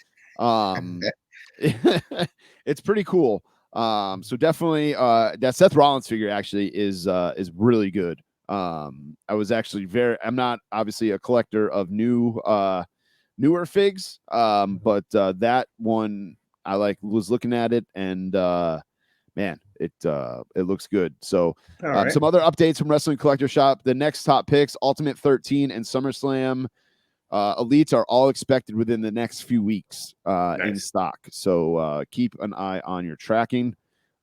it's pretty cool. So definitely that Seth Rollins figure actually is really good. I was actually I'm not obviously a collector of newer figs, but that one I was looking at it and man, it looks good. So some other updates from Wrestling Collector Shop. The next top picks, Ultimate 13 and SummerSlam Elites are all expected within the next few weeks in stock. So keep an eye on your tracking.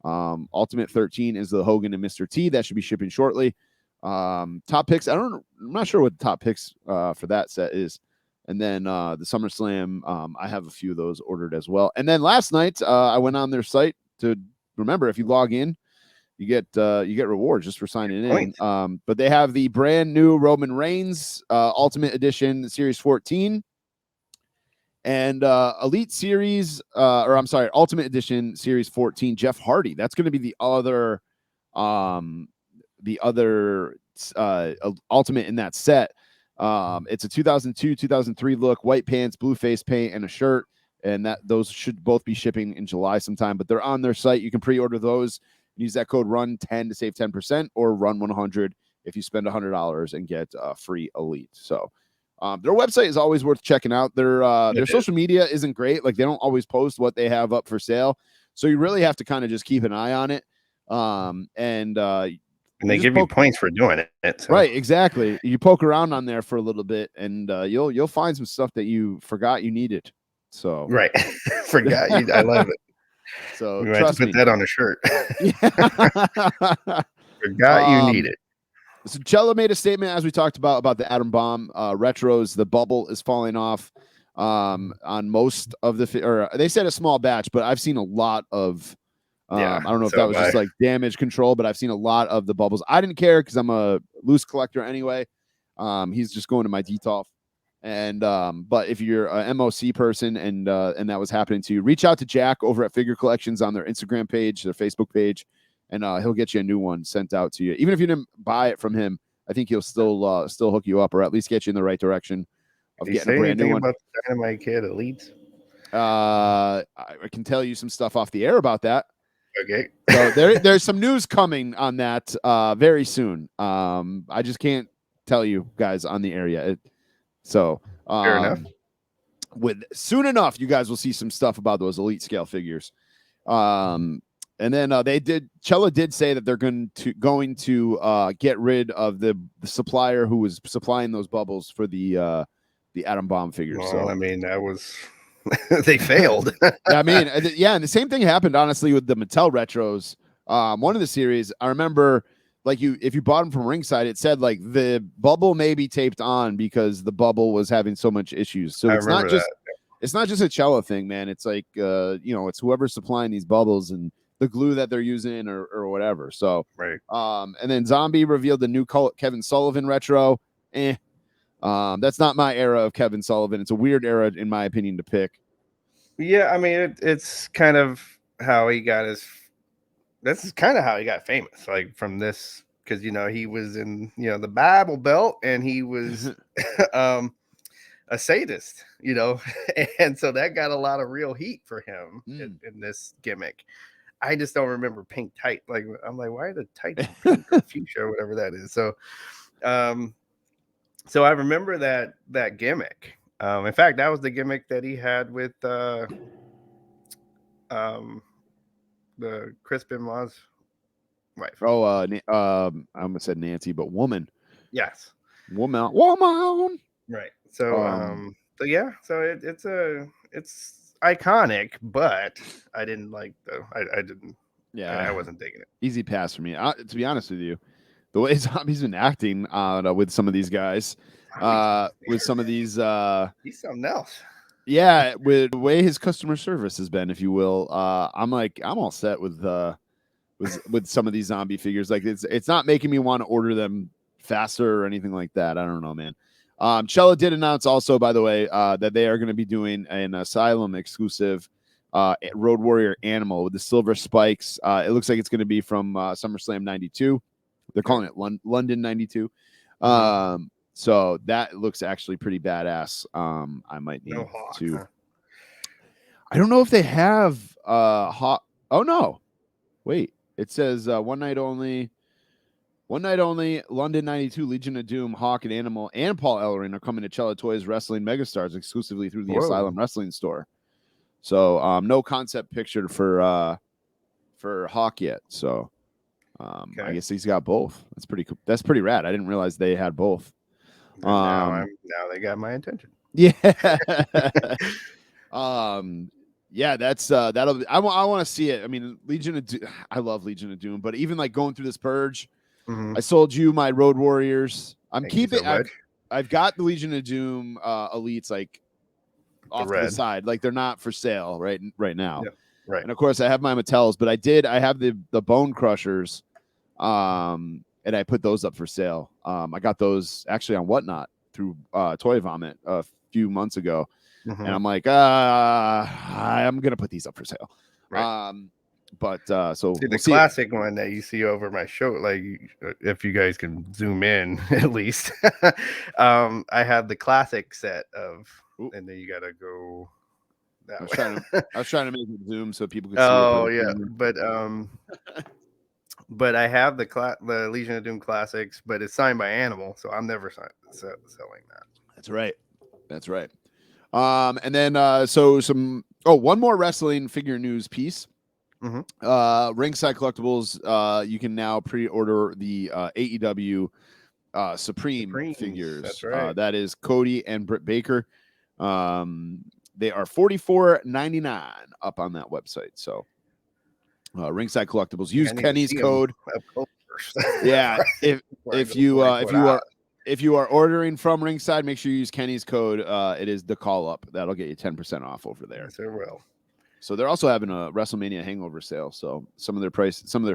Ultimate 13 is the Hogan and Mr. T. That should be shipping shortly. Top picks, I'm not sure what the top picks for that set is. And then the SummerSlam, I have a few of those ordered as well. And then last night, I went on their site to remember, if you log in, you get rewards just for signing in. But they have the brand new Roman Reigns Ultimate Edition Series 14 and Elite Series, Ultimate Edition Series 14 Jeff Hardy. That's going to be the other Ultimate in that set. It's a 2002, 2003 look, white pants, blue face paint, and a shirt. And those should both be shipping in July sometime, but they're on their site. You can pre-order those. Use that code RUN10 to save 10% or RUN100 if you spend $100 and get free Elite. So their website is always worth checking out. Their social media isn't great. Like they don't always post what they have up for sale. So you really have to kind of just keep an eye on it. And they give you points for doing it. So. Right, exactly. You poke around on there for a little bit and you'll find some stuff that you forgot you needed. So forgot you. I love it. So we have to put that on a shirt. Forgot you need it. So Cello made a statement, as we talked about the Atom Bomb retros. The bubble is falling off on most of or they said a small batch, but I've seen a lot of. I don't know if that was just like damage control, but I've seen a lot of the bubbles. I didn't care because I'm a loose collector anyway. He's just going to my detolf. And but if you're a MOC person and that was happening to you, reach out to Jack over at Figure Collections on their Instagram page, their Facebook page, and he'll get you a new one sent out to you. Even if you didn't buy it from him, I think he'll still hook you up or at least get you in the right direction of getting a brand new one. About the Dynamite Kid Elites? I can tell you some stuff off the air about that. Okay. So there's some news coming on that very soon. I just can't tell you guys on the air yet. So fair enough. Soon enough, you guys will see some stuff about those elite scale figures. And then Cello did say that they're going to get rid of the supplier who was supplying those bubbles for the Atom Bomb figures. Well, so I mean, that was they failed. I mean, yeah, and the same thing happened honestly with the Mattel retros. One of the series, I remember. Like if you bought them from Ringside, it said like the bubble may be taped on because the bubble was having so much issues. So it's not just a Cello thing, man. It's like it's whoever's supplying these bubbles and the glue that they're using or whatever. So right. And then Zombie revealed the new Kevin Sullivan retro, That's not my era of Kevin Sullivan. It's a weird era, in my opinion, to pick. Yeah, I mean, it's kind of how he got his. This is kind of how he got famous, like from this, because he was in the Bible Belt, and he was a sadist, and so that got a lot of real heat for him in this gimmick. I just don't remember pink tight. Like I'm like, why are the tights pink or fuchsia or whatever that is? So, so I remember that gimmick. In fact, that was the gimmick that he had with the Chris Benoit's wife. Oh, I almost said Nancy, but woman. Yes, woman. Right. So, so yeah, so it's iconic, but I didn't like I didn't. Yeah, I wasn't digging it. Easy pass for me. To be honest with you, the way Zombie's been acting with some of these guys, with some of these, he's something else. Yeah, with the way his customer service has been, if you will, I'm all set with some of these zombie figures. Like it's not making me want to order them faster or anything like that. I don't know, man. Cella did announce also, by the way, that they are going to be doing an Asylum exclusive Road Warrior Animal with the silver spikes. It looks like it's going to be from SummerSlam 92. They're calling it London 92. So that looks actually pretty badass. I might need to. Huh? I don't know if they have Hawk. Oh no, wait. It says one night only. One night only. London 92. Legion of Doom, Hawk and Animal, and Paul Ellering are coming to Cella Toys Wrestling Megastars exclusively through the Asylum Wrestling store. So no concept picture for Hawk yet. So I guess he's got both. That's pretty cool. That's pretty rad. I didn't realize they had both. Now they got my attention. Yeah. Yeah, that's that'll be, I want to see it. I mean, Legion of Doom, I love Legion of Doom, but even like going through this purge, I sold you my Road Warriors. I'm keeping I've got the Legion of Doom elites like off to the side, like they're not for sale right now. Yeah, right. And of course I have my Mattels, but I have the Bone Crushers, and I put those up for sale. I got those actually on Whatnot through Toy Vomit a few months ago. And I'm like, I'm gonna put these up for sale. Right. So see, the classic one that you see over my show, like if you guys can zoom in at least, I have the classic set of, and then you gotta go that way. I was trying to make it zoom so people could see. Oh yeah, but I have the Legion of Doom classics, but it's signed by Animal, so I'm never selling that. That's right. That's right. And then one more wrestling figure news piece. Ringside Collectibles, you can now pre-order the AEW Supreme figures. That's right. That is Cody and Britt Baker. They are $44.99 up on that website. So Ringside Collectibles, use Kenny's code. Yeah, if you are ordering from Ringside, make sure you use Kenny's code. It is the call up. That'll get you 10% off over there. Yes, it will. So they're also having a WrestleMania hangover sale. So some of their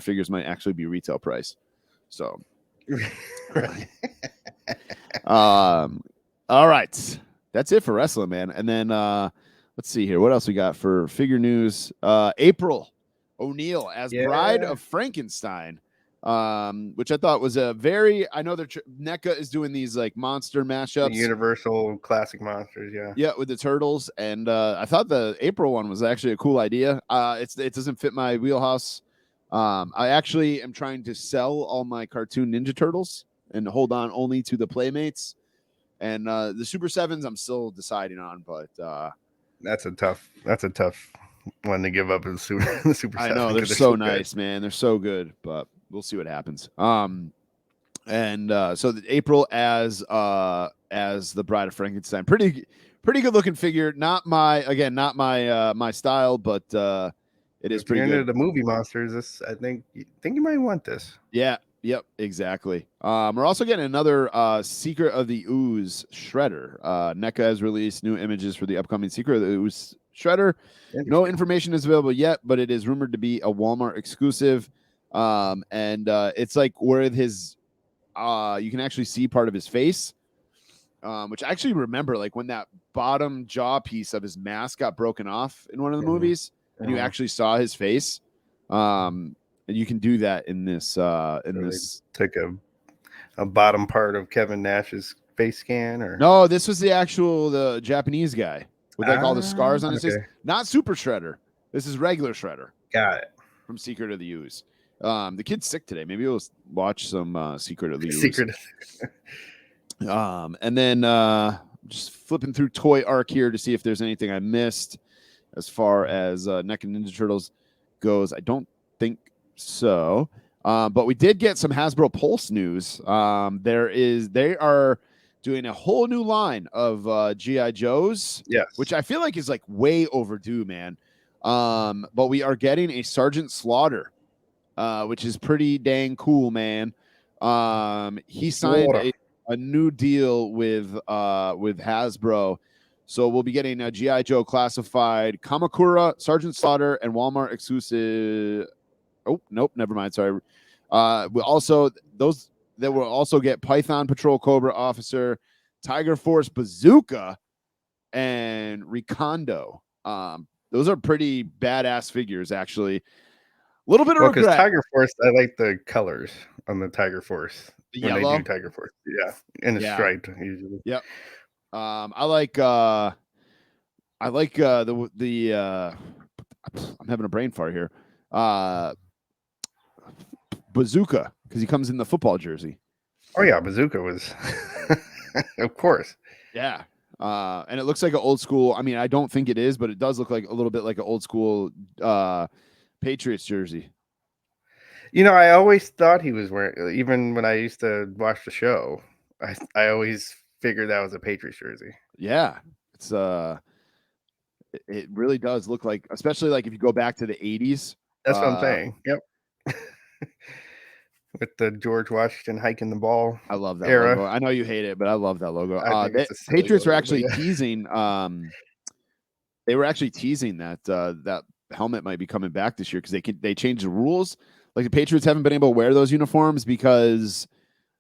figures might actually be retail price. So, all right, that's it for wrestling, man. And then let's see here, what else we got for figure news? April O'Neil as Bride of Frankenstein. Which I thought was I know NECA is doing these like monster mashups, the Universal Classic Monsters, yeah, with the turtles, and I thought the April one was actually a cool idea. It doesn't fit my wheelhouse. I actually am trying to sell all my cartoon Ninja Turtles and hold on only to the Playmates, and the Super Sevens I'm still deciding on, but that's a tough one to give up in the Super. I know they're so nice, man. They're so good, but we'll see what happens. So April as the Bride of Frankenstein, pretty good looking figure. Not my style, but it is pretty good. Into the movie monsters, I think you might want this. Yeah. Yep. Exactly. We're also getting another Secret of the Ooze Shredder. NECA has released new images for the upcoming Secret of the Ooze Shredder. No information is available yet, but it is rumored to be a Walmart exclusive. And it's like where his you can actually see part of his face, which I actually remember, like when that bottom jaw piece of his mask got broken off in one of the Mhm. movies, and you actually saw his face. And you can do that in this. Took a bottom part of Kevin Nash's face scan, or No, this was the Japanese guy with like all the scars on his face. okay, Not Super Shredder. This is regular Shredder got it. from Secret of the Ooze. The kid's sick today. Maybe we'll watch some Secret of the Ooze. Secret. And then just flipping through Toy Arc here to see if there's anything I missed as far as NECA Ninja Turtles goes. I don't think so. But we did get some Hasbro Pulse news. They are doing a whole new line of GI Joes, Yes, which I feel like is like way overdue, man. But we are getting a Sergeant Slaughter, which is pretty dang cool, man. He signed a new deal with Hasbro. So we'll be getting a GI Joe classified Kamakura, Sergeant Slaughter, and Walmart exclusive. Oh, nope, never mind. Sorry. We also those that will also get Python Patrol Cobra Officer, Tiger Force Bazooka, and Recondo. Those are pretty badass figures, actually. A little bit of well, because regret. Tiger Force, I like the colors on the Tiger Force The when yellow? they do Tiger Force. Yeah, and it's Yeah. striped usually. Yep. I like the I'm having a brain fart here. Bazooka, because he comes in the football jersey. Oh yeah, Bazooka was, of course. Yeah. And it looks like an old school. I mean, I don't think it is, but it does look like a little bit like an old school Patriots jersey. You know, I always thought he was wearing. Even when I used to watch the show, I always figured that was a Patriots jersey. Yeah. It's it really does look like, especially like if you go back to the 80s. That's what I'm saying. Yep. With the George Washington hiking the ball. I love that era. logo. I know you hate it, but I love that logo. I think it's a silly Patriots were logo, actually but yeah. teasing. They were actually teasing that that helmet might be coming back this year because they changed the rules. Like the Patriots haven't been able to wear those uniforms because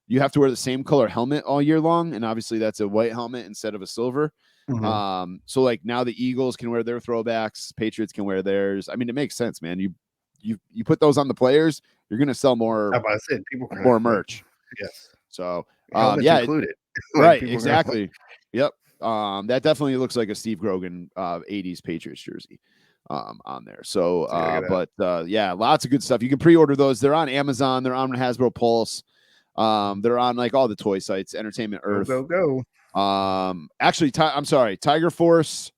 you have to wear the same color helmet all year long, and obviously that's a white helmet instead of a silver. Mhm. So like now the Eagles can wear their throwbacks, Patriots can wear theirs. I mean, it makes sense, man. You put those on the players, you're gonna sell more How about I said people can more merch. Yes. So Helmets yeah, included. right, people are gonna- exactly. Yep. That definitely looks like a Steve Grogan 80s Patriots jersey on there. So Yeah, look at but yeah, lots of good stuff. You can pre-order those. They're on Amazon, they're on Hasbro Pulse. They're on like all the toy sites, Entertainment Earth. Go. Actually, I'm sorry, Tiger Force,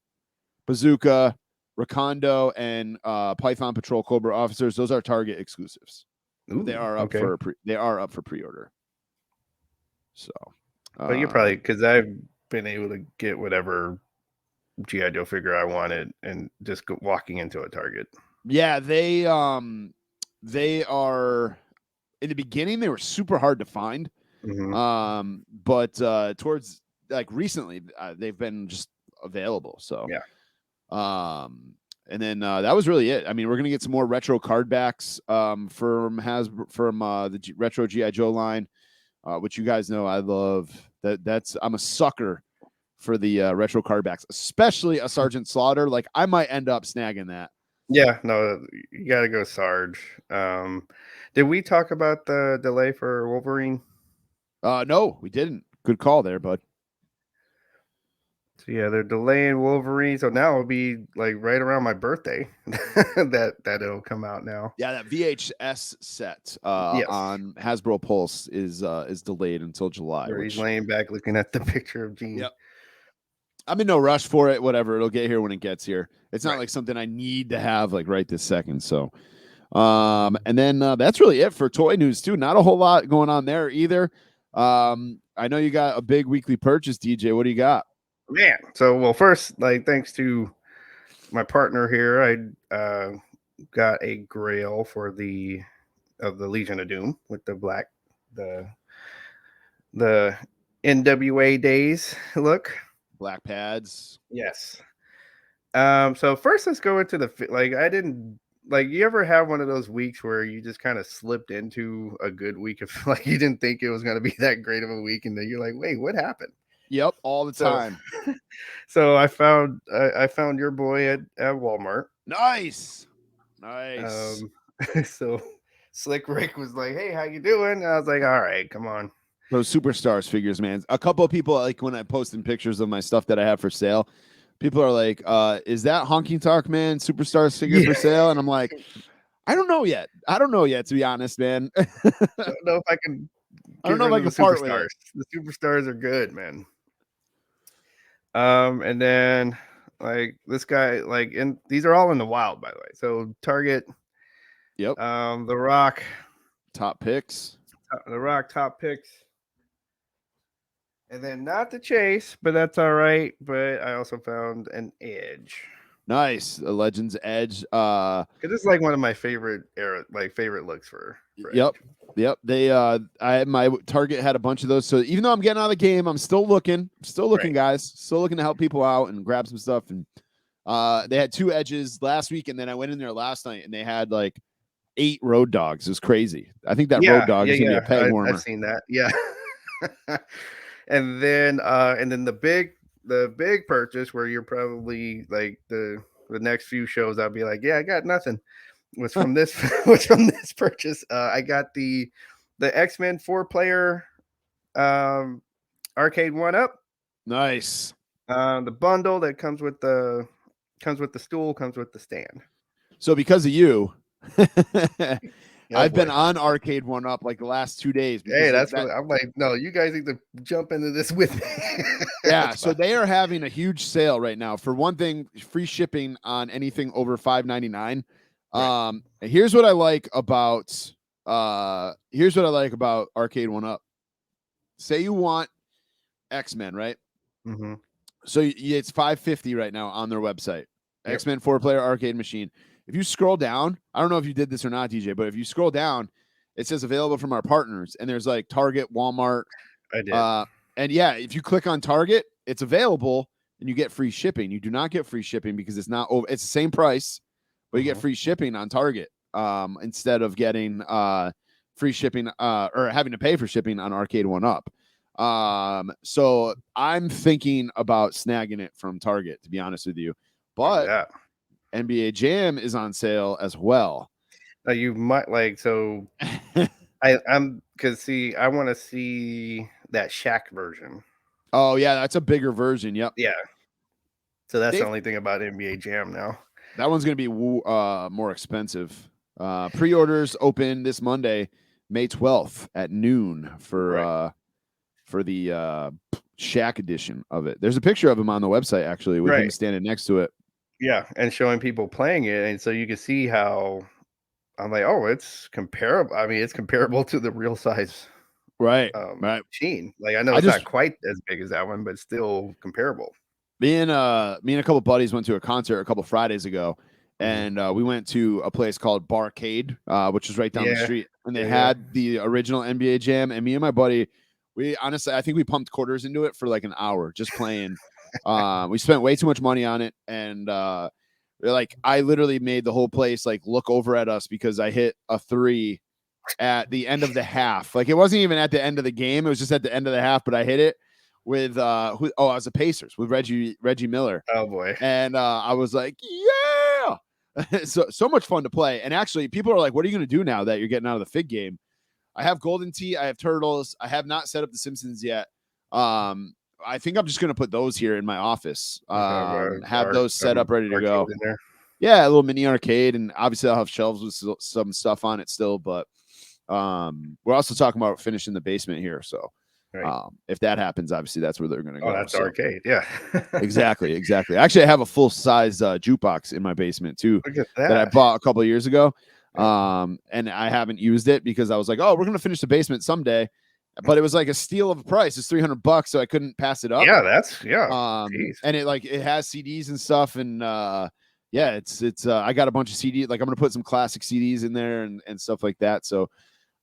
Bazooka, Recondo, and Python Patrol Cobra Officers. Those are Target exclusives. Ooh, They are up for pre-order. So, but you're probably because I've been able to get whatever GI Joe figure I wanted and just walking into a Target. yeah, they are in the beginning they were super hard to find. Mhm. But towards like recently they've been just available. So Yeah. And then that was really it. I mean, we're gonna get some more retro card backs from the retro GI Joe line, which you guys know I love. I'm a sucker for the retro card backs, especially a Sergeant Slaughter. Like I might end up snagging that. Yeah, no, you got to go Sarge. Did we talk about the delay for Wolverine? No, we didn't. Good call there, bud. So yeah, they're delaying Wolverine, so now it'll be like right around my birthday that it'll come out now. Yeah, that VHS set Yes. on Hasbro Pulse is delayed until July. Where he's laying back looking at the picture of Gene. Yep. I'm in no rush for it. Whatever, it'll get here when it gets here. It's not Right. like something I need to have like right this second. So, and then that's really it for toy news too. Not a whole lot going on there either. I know you got a big weekly purchase, DJ. What do you got? Man, so well, first, like thanks to my partner here, I got a Grail for the Legion of Doom with the black the NWA days look. Black pads. Yes. So first, let's go into like I didn't like. You ever have one of those weeks where you just kind of slipped into a good week of like you didn't think it was going to be that great of a week, and then you're like, wait, what happened? Yep, all the So, time. so I found your boy at Walmart. Nice. Nice. So Slick Rick was like, "Hey, how you doing?" And I was like, "All right, come on." Those superstars figures, man. A couple of people, like when I posted pictures of my stuff that I have for sale, people are like, is that Honky Talk Man superstars figure Yeah. for sale? And I'm like, I don't know yet. I don't know yet, to be honest, man. I don't know if I can I get don't know if rid I of the can part with superstars. it. The superstars are good, man. And then like this guy, like, and these are all in the wild, by the way. So Target, Yep. The Rock, Top picks. top picks, and then not the Chase, but that's all right. But I also found an Edge. Nice. A Legends Edge. Cause this is like one of my favorite looks for Yep. Edge. Yep. They my Target had a bunch of those. So even though I'm getting out of the game, I'm still looking. Still looking, Right. guys. Still looking to help people out and grab some stuff. And they had 2 Edges last week, and then I went in there last night and they had like 8 Road Dogs. It was crazy. I think that Road Dog is gonna be a peg warmer. I've seen that. Yeah. and then the big purchase where you're probably like the next few shows I'll be like, yeah, I got nothing. Was from this purchase. I got the X-Men 4-player arcade 1-up. Nice. The bundle that comes with the stool, comes with the stand. So because of you, Oh, I've been boy. on Arcade 1-up like the last 2 days. Because Hey, that's what I'm like. No, you guys need to jump into this with me. yeah. So they are having a huge sale right now. For one thing, free shipping on anything over $5.99. Right. Here's what I like about Arcade 1-up. Say you want X-Men, right? Mm-hmm. So it's $5.50 right now on their website. Yep. X-Men 4-player arcade machine. If you scroll down, I don't know if you did this or not, DJ, but if you scroll down, it says available from our partners, and there's like Target, Walmart. I did. And yeah, if you click on Target, it's available and you get free shipping. You do not get free shipping because it's not over. It's the same price, but you get free shipping on Target instead of getting free shipping or having to pay for shipping on Arcade 1-up. So I'm thinking about snagging it from Target, to be honest with you. But Yeah. NBA Jam is on sale as well. Now you might like, so I'm because see, I want to see that Shaq version. Oh yeah, that's a bigger version. Yep. Yeah. So that's the only thing about NBA Jam now. That one's going to be more expensive. Pre-orders open this Monday, May 12th at noon for the Shaq edition of it. There's a picture of him on the website actually with him standing next to it. Yeah, and showing people playing it, and so you can see how I'm like, oh, it's comparable. I mean, it's comparable to the real size, right? machine. Like I know it's not quite as big as that one, but still comparable. Me and a couple buddies went to a concert a couple Fridays ago, and we went to a place called Barcade, which is right down the street, and they had the original NBA Jam. And me and my buddy, we honestly, I think we pumped quarters into it for like an hour just playing. We spent way too much money on it, and like I literally made the whole place like look over at us because I hit a 3 at the end of the half. Like it wasn't even at the end of the game; it was just at the end of the half. But I hit it with I was the Pacers with Reggie Miller. Oh boy! And I was like, yeah. so much fun to play. And actually, people are like, what are you going to do now that you're getting out of the Fig game? I have Golden Tee, I have Turtles. I have not set up the Simpsons yet. I think I'm just going to put those here in my office. Have those set up ready to go. Yeah, a little mini arcade, and obviously I'll have shelves with some stuff on it still. But we're also talking about finishing the basement here, so. Right. If that happens, obviously that's where they're going to go. Oh, that's arcade. Yeah. exactly. Actually, I have a full size jukebox in my basement too. Look at that. That I bought a couple of years ago. And I haven't used it because I was like, oh, we're going to finish the basement someday. But it was like a steal of a price. It's $300, so I couldn't pass it up. Yeah, and it has CDs and stuff, and it's I got a bunch of CDs. Like I'm going to put some classic CDs in there and stuff like that. So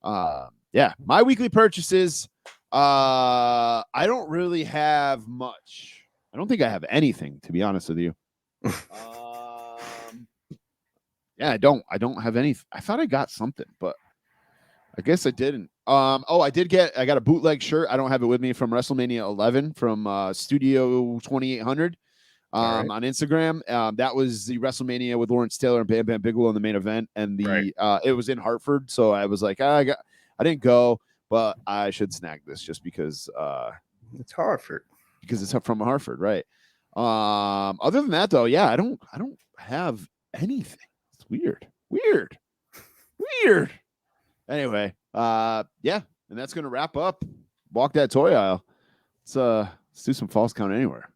my weekly purchases. I don't really have much. I don't think I have anything, to be honest with you. Yeah, I don't have any. I thought I got something, but I guess I didn't. I got a bootleg shirt. I don't have it with me from WrestleMania 11 from Studio 2800 All right. on Instagram. That was the WrestleMania with Lawrence Taylor and Bam Bam Bigelow in the main event, and it was in Hartford. So I was like, I didn't go, but I should snag this just because It's Hartford. because it's from Hartford, right? Other than that, though, yeah, I don't have anything. It's weird. Anyway, yeah, and that's gonna wrap up Walk That Toy Aisle. Let's do some Falls Count Anywhere.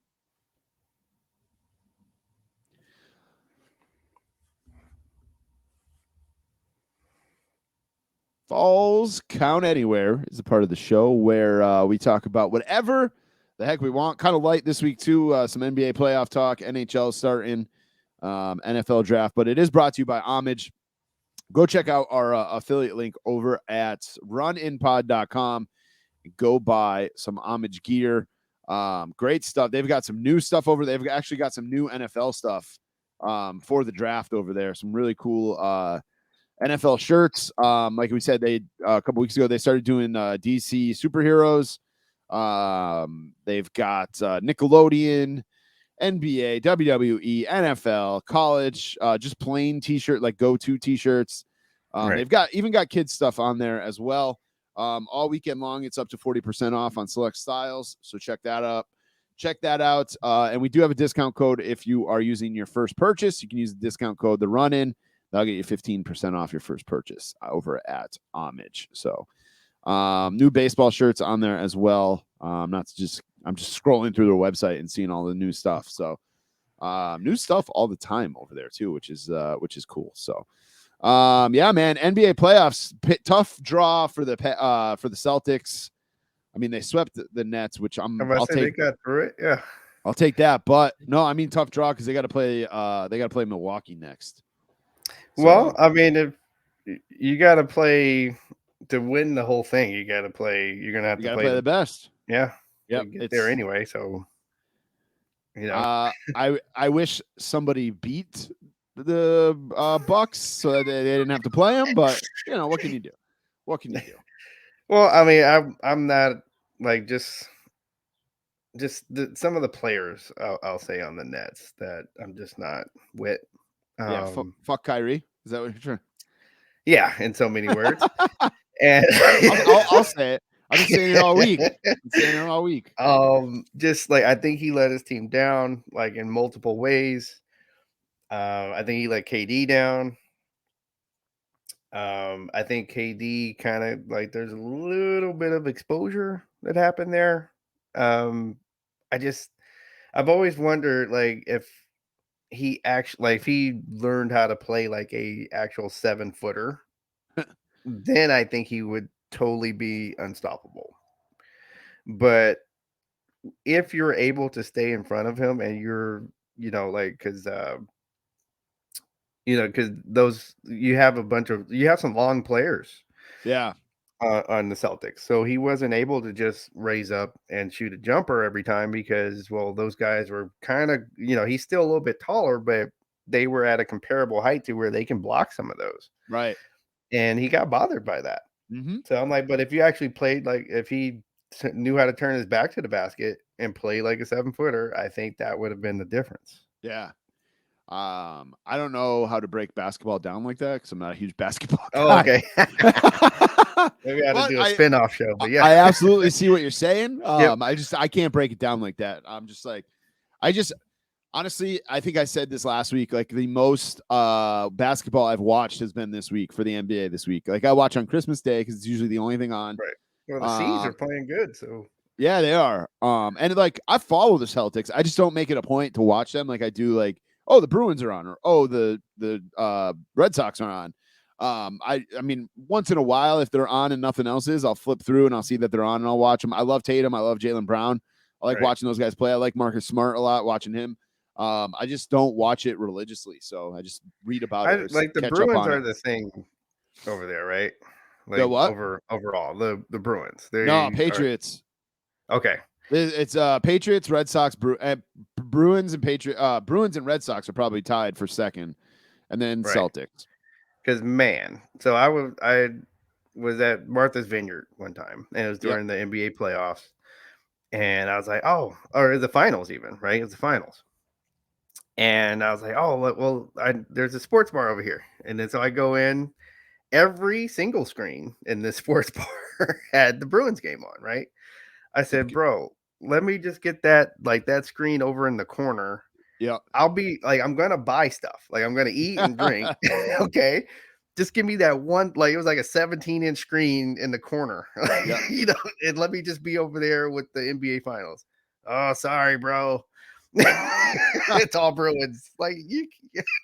Falls Count Anywhere is a part of the show where we talk about whatever the heck we want. Kind of light this week too. Some NBA playoff talk, NHL starting, NFL draft, but it is brought to you by Homage. Go check out our affiliate link over at runinpod.com. Go buy some Homage gear. Great stuff. They've got some new stuff over there. They've actually got some new NFL stuff for the draft over there. Some really cool NFL shirts. Like we said, they a couple weeks ago, they started doing DC superheroes. They've got Nickelodeon, NBA, WWE, NFL, college, just plain t-shirt, like go-to t-shirts. They've even got kids stuff on there as well. All weekend long, it's up to 40% off on select styles. So check that out. And we do have a discount code if you are using your first purchase. You can use the discount code The Run In. That'll get you 15% off your first purchase over at Homage. So new baseball shirts on there as well. I'm just scrolling through their website and seeing all the new stuff. So new stuff all the time over there too, which is cool. So yeah, man, NBA playoffs, tough draw for the Celtics. I mean, they swept the Nets, which I'll take. They got through it. Yeah, I'll take that. But no, I mean tough draw because they got to play Milwaukee next. So, well, I mean, if you got to play to win the whole thing, you got to play. You're gonna have to play the best. Yeah, yeah, get there anyway. So, you know, I wish somebody beat the Bucks so that they didn't have to play them. But you know, what can you do? Well, I mean, I'm not like just some of the players I'll say on the Nets that I'm just not with. Fuck Kyrie. Is that what you're trying? Yeah, in so many words. And I'll say it. I've been saying it all week. Just like I think he let his team down, like in multiple ways. I think he let KD down. I think KD kind of like there's a little bit of exposure that happened there. I've always wondered like if he actually like if he learned how to play like a actual 7-footer, then I think he would totally be unstoppable. But if you're able to stay in front of him and you're, you know, like because those you have some long players. Yeah. On the Celtics. So he wasn't able to just raise up and shoot a jumper every time because, well, those guys were kind of, you know, he's still a little bit taller, but they were at a comparable height to where they can block some of those. Right. And he got bothered by that. Mm-hmm. So I'm like, but if you actually played, like if he knew how to turn his back to the basket and play like a 7-footer, I think that would have been the difference. Yeah. I don't know how to break basketball down like that because I'm not a huge basketball guy. Oh, okay. Maybe I had to do a spin-off show, but yeah. I absolutely see what you're saying. Yep. I can't break it down like that. I'm just like, honestly, I think I said this last week, like the most basketball I've watched has been this week for the NBA this week. Like I watch on Christmas Day because it's usually the only thing on. Right. Well, the C's are playing good, so. Yeah, they are. And like I follow the Celtics. I just don't make it a point to watch them like I do like, oh, the Bruins are on, or oh, the Red Sox are on. I mean, once in a while, if they're on and nothing else is, I'll flip through and I'll see that they're on and I'll watch them. I love Tatum. I love Jaylen Brown. I like watching those guys play. I like Marcus Smart a lot, watching him. I just don't watch it religiously, so I just read about it. Like the Bruins are the thing over there, right? Like the what? Overall, the Bruins. No, Patriots. Okay. It's Patriots, Red Sox, Bruins, and Bruins and Red Sox are probably tied for second, and then Celtics. Because man, so was at Martha's Vineyard one time, and it was Yep. during the NBA playoffs. And I was like, oh, or the finals even, right? It's the finals. And I was like, oh, well, there's a sports bar over here. And then so I go in, every single screen in this sports bar had the Bruins game on, right? I said, bro, let me just get that screen over in the corner. Yeah. I'll be like, I'm gonna buy stuff. Like I'm gonna eat and drink. Okay. Just give me that one, like it was like a 17-inch screen in the corner. Yeah. And let me just be over there with the NBA finals. Oh, sorry, bro. It's all Bruins. Like you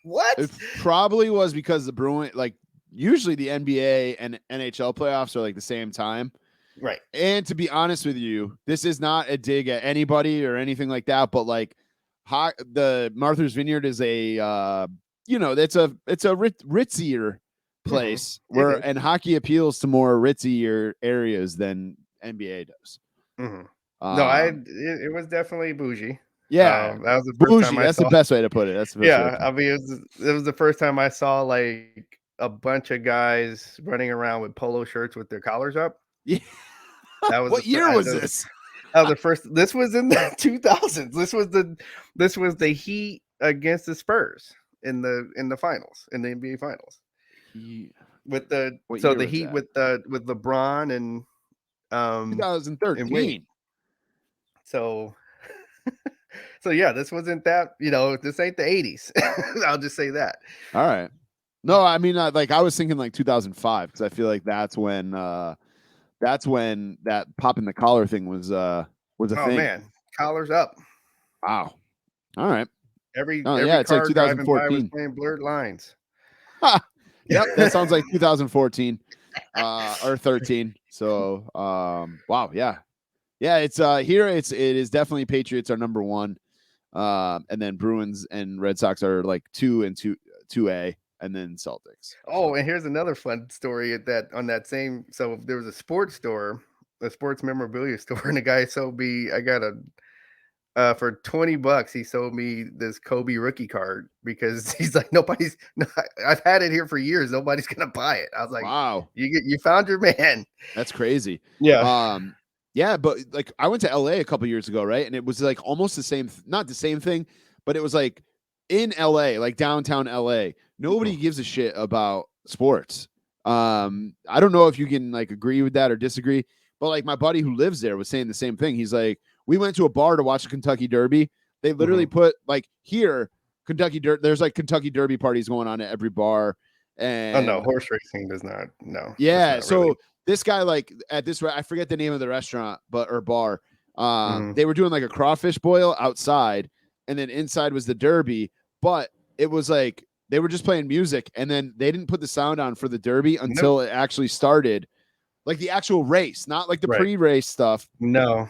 what? It probably was because the Bruin, like usually the NBA and NHL playoffs are like the same time. Right. And to be honest with you, this is not a dig at anybody or anything like that, but like the Martha's Vineyard is a it's a ritzier place where and hockey appeals to more ritzier areas than NBA does. No, it was definitely bougie. Yeah, that was the first bougie. time That's the best way to put it. That's the best way to put it. I mean, it was the first time I saw like a bunch of guys running around with polo shirts with their collars up. Yeah. That was what year was this? That was the first. This was in the 2000s. This was the Heat against the Spurs in the finals, in the NBA finals. With the Heat with LeBron and 2013. So yeah, this wasn't that, this ain't the 80s. I'll just say that. All right. No, I mean, I was thinking like 2005 because I feel like that's when that popping the collar thing was a thing. Oh man, collars up. Wow. All right. Every it's like 2014 was playing Blurred Lines. Yep, that sounds like 2014 or 13. So wow, yeah. It's here. It is definitely Patriots are number one, and then Bruins and Red Sox are like 2 and 2A, and then Celtics. Oh, and here's another fun story on that same. So there was a sports store, a sports memorabilia store, and the guy sold me. I got for $20, he sold me this Kobe rookie card because he's like, I've had it here for years. Nobody's gonna buy it. I was like, wow, you found your man. That's crazy. Yeah. Yeah, but like I went to LA a couple years ago, right? And it was like almost the same, not the same thing, but it was like in LA, like downtown LA, nobody gives a shit about sports. I don't know if you can like agree with that or disagree, but like my buddy who lives there was saying the same thing. He's like, we went to a bar to watch the Kentucky Derby. They literally put like here, there's like Kentucky Derby parties going on at every bar. And no, horse racing does not. No. Yeah. So really. This guy, like at this, I forget the name of the restaurant, or bar. They were doing like a crawfish boil outside, and then inside was the Derby. But it was like they were just playing music, and then they didn't put the sound on for the Derby until it actually started, like the actual race, not like the pre-race stuff. No.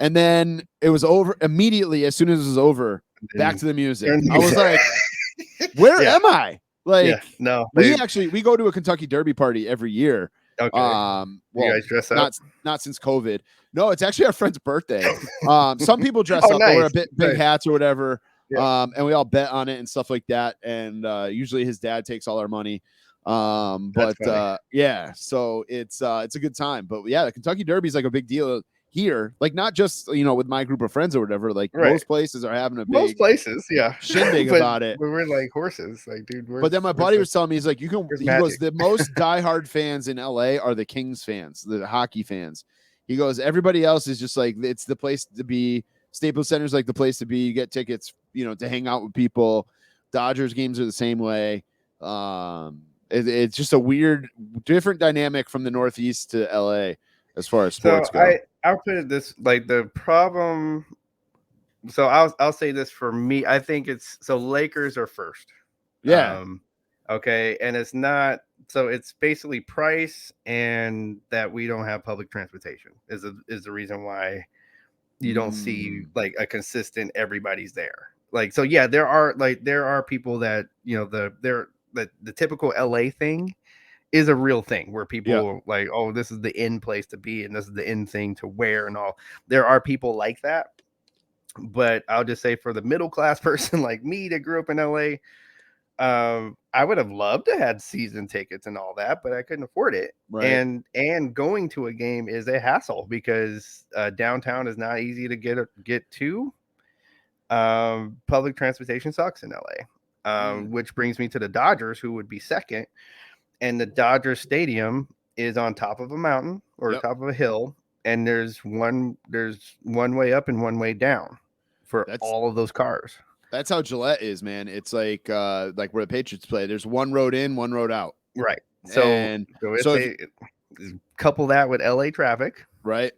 And then it was over immediately. As soon as it was over, back to the music. I was like, where am I? Like, no, we go to a Kentucky Derby party every year. Okay. Well, you guys dress up? Not since COVID. No, it's actually our friend's birthday. Some people dress up, nice. Or a bit big hats or whatever. Yeah. And we all bet on it and stuff like that. And usually his dad takes all our money. Yeah, so it's a good time. But yeah, the Kentucky Derby is like a big deal here, like not just with my group of friends or whatever. Like most places are having a big shindig about it. We're like horses, like dude. But then my buddy was telling me, he's like, he goes, the most diehard fans in LA are the Kings fans, the hockey fans. He goes, everybody else is just like, it's the place to be. Staples Center's like the place to be. You get tickets, to hang out with people. Dodgers games are the same way. It's just a weird, different dynamic from the Northeast to LA as far as sports go. I'll put it this, like the problem. So I'll say this for me. I think Lakers are first. Yeah. Okay. And it's not, so it's basically price and that we don't have public transportation is the reason why you don't see like a consistent, everybody's there. Like, so yeah, there are people that, the typical LA thing is a real thing where people like, oh, this is the in place to be and this is the in thing to wear and all. There are people like that, but I'll just say for the middle class person like me that grew up in LA, I would have loved to had season tickets and all that, but I couldn't afford it. Right. And going to a game is a hassle because downtown is not easy to get to. Public transportation sucks in LA, which brings me to the Dodgers, who would be second. And the Dodgers Stadium is on top of a mountain or Yep. top of a hill, and there's one way up and one way down for all of those cars. That's how Gillette is, man. It's like where the Patriots play. There's one road in, one road out. Right. So couple that with LA traffic. Right.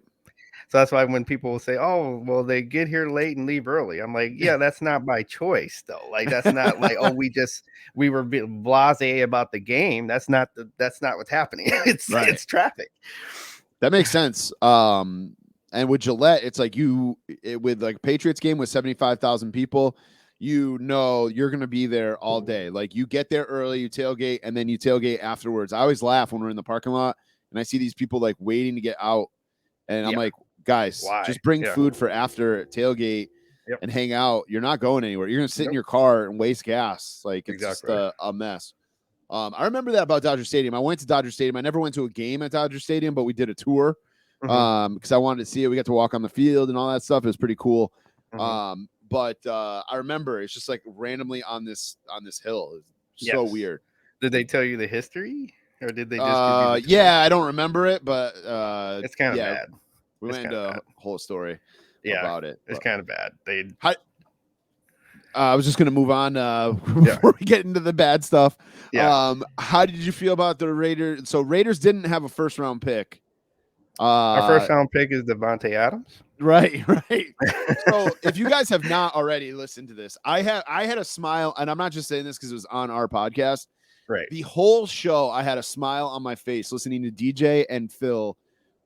So that's why when people will say, "Oh, well, they get here late and leave early," I'm like, "Yeah, that's not by choice, though. Like, that's not like, oh, we were blasé about the game. That's not what's happening. It's traffic." That makes sense. And with Gillette, it's like with like Patriots game with 75,000 people, you're going to be there all day. Like you get there early, you tailgate, and then you tailgate afterwards. I always laugh when we're in the parking lot and I see these people like waiting to get out, and I'm like, guys, just bring food for after tailgate and hang out. You're not going anywhere. You're going to sit in your car and waste gas. Like it's just a mess. I remember that about Dodger Stadium. I went to Dodger Stadium. I never went to a game at Dodger Stadium, but we did a tour because I wanted to see it. We got to walk on the field and all that stuff. It was pretty cool. But I remember it's just like randomly on this hill. It's so weird. Did they tell you the history, or did they just? I don't remember it, but it's kind of bad. We went into a whole story about it. It's kind of bad. I was just going to move on before we get into the bad stuff. Yeah. How did you feel about the Raiders? So Raiders didn't have a first round pick. Our first round pick is Devontae Adams. Right. So if you guys have not already listened to this, I had a smile, and I'm not just saying this because it was on our podcast. Right. The whole show, I had a smile on my face listening to DJ and Phil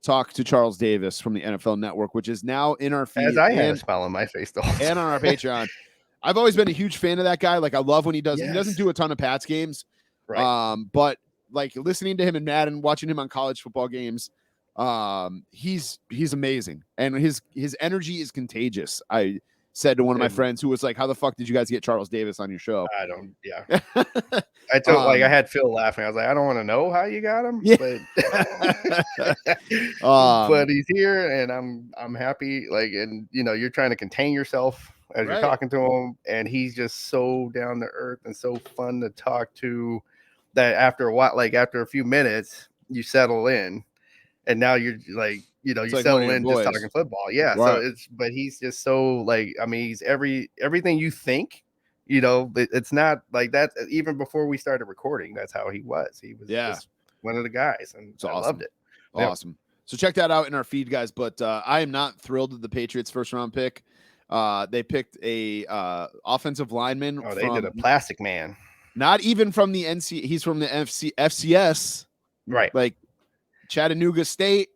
talk to Charles Davis from the NFL Network, which is now in our feed. As I had a smile on my face, though. And on our Patreon. I've always been a huge fan of that guy. Like, I love when he does. He doesn't do a ton of Pats games. Right. But like listening to him in Madden, watching him on college football games, he's amazing. And his energy is contagious. I said to one of my friends who was like, "How the fuck did you guys get Charles Davis on your show?" I don't. Yeah. I told I had Phil laughing. I was like, I don't want to know how you got him, but he's here, and I'm happy. Like, and you're trying to contain yourself as you're talking to him, and he's just so down to earth and so fun to talk to that after a while, like after a few minutes, you settle in, and now you're like, you settle in just talking football. Yeah. Right. So but he's just so like, I mean, he's everything you think, it's not like that. Even before we started recording, that's how he was. He was just one of the guys, and I loved it. Awesome. So check that out in our feed, guys. But I am not thrilled with the Patriots' first round pick. They picked a offensive lineman. Oh, they did a plastic man. Not even from the NC. He's from the FCS. Right. Like Chattanooga State.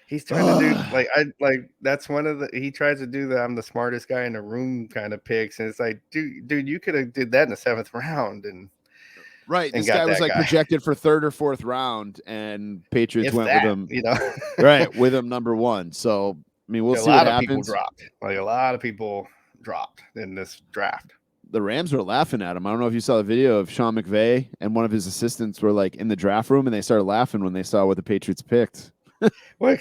He's trying to do that's one of he tries to do the I'm the smartest guy in the room kind of picks, and it's like, dude, you could have did that in the 7th round, and this guy was projected for 3rd or 4th round, and Patriots went with him, right, with him number 1. So I mean, we'll see what happens. A lot of people dropped in this draft. The Rams were laughing at him. I don't know if you saw the video of Sean McVay and one of his assistants were like in the draft room, and they started laughing when they saw what the Patriots picked. Well,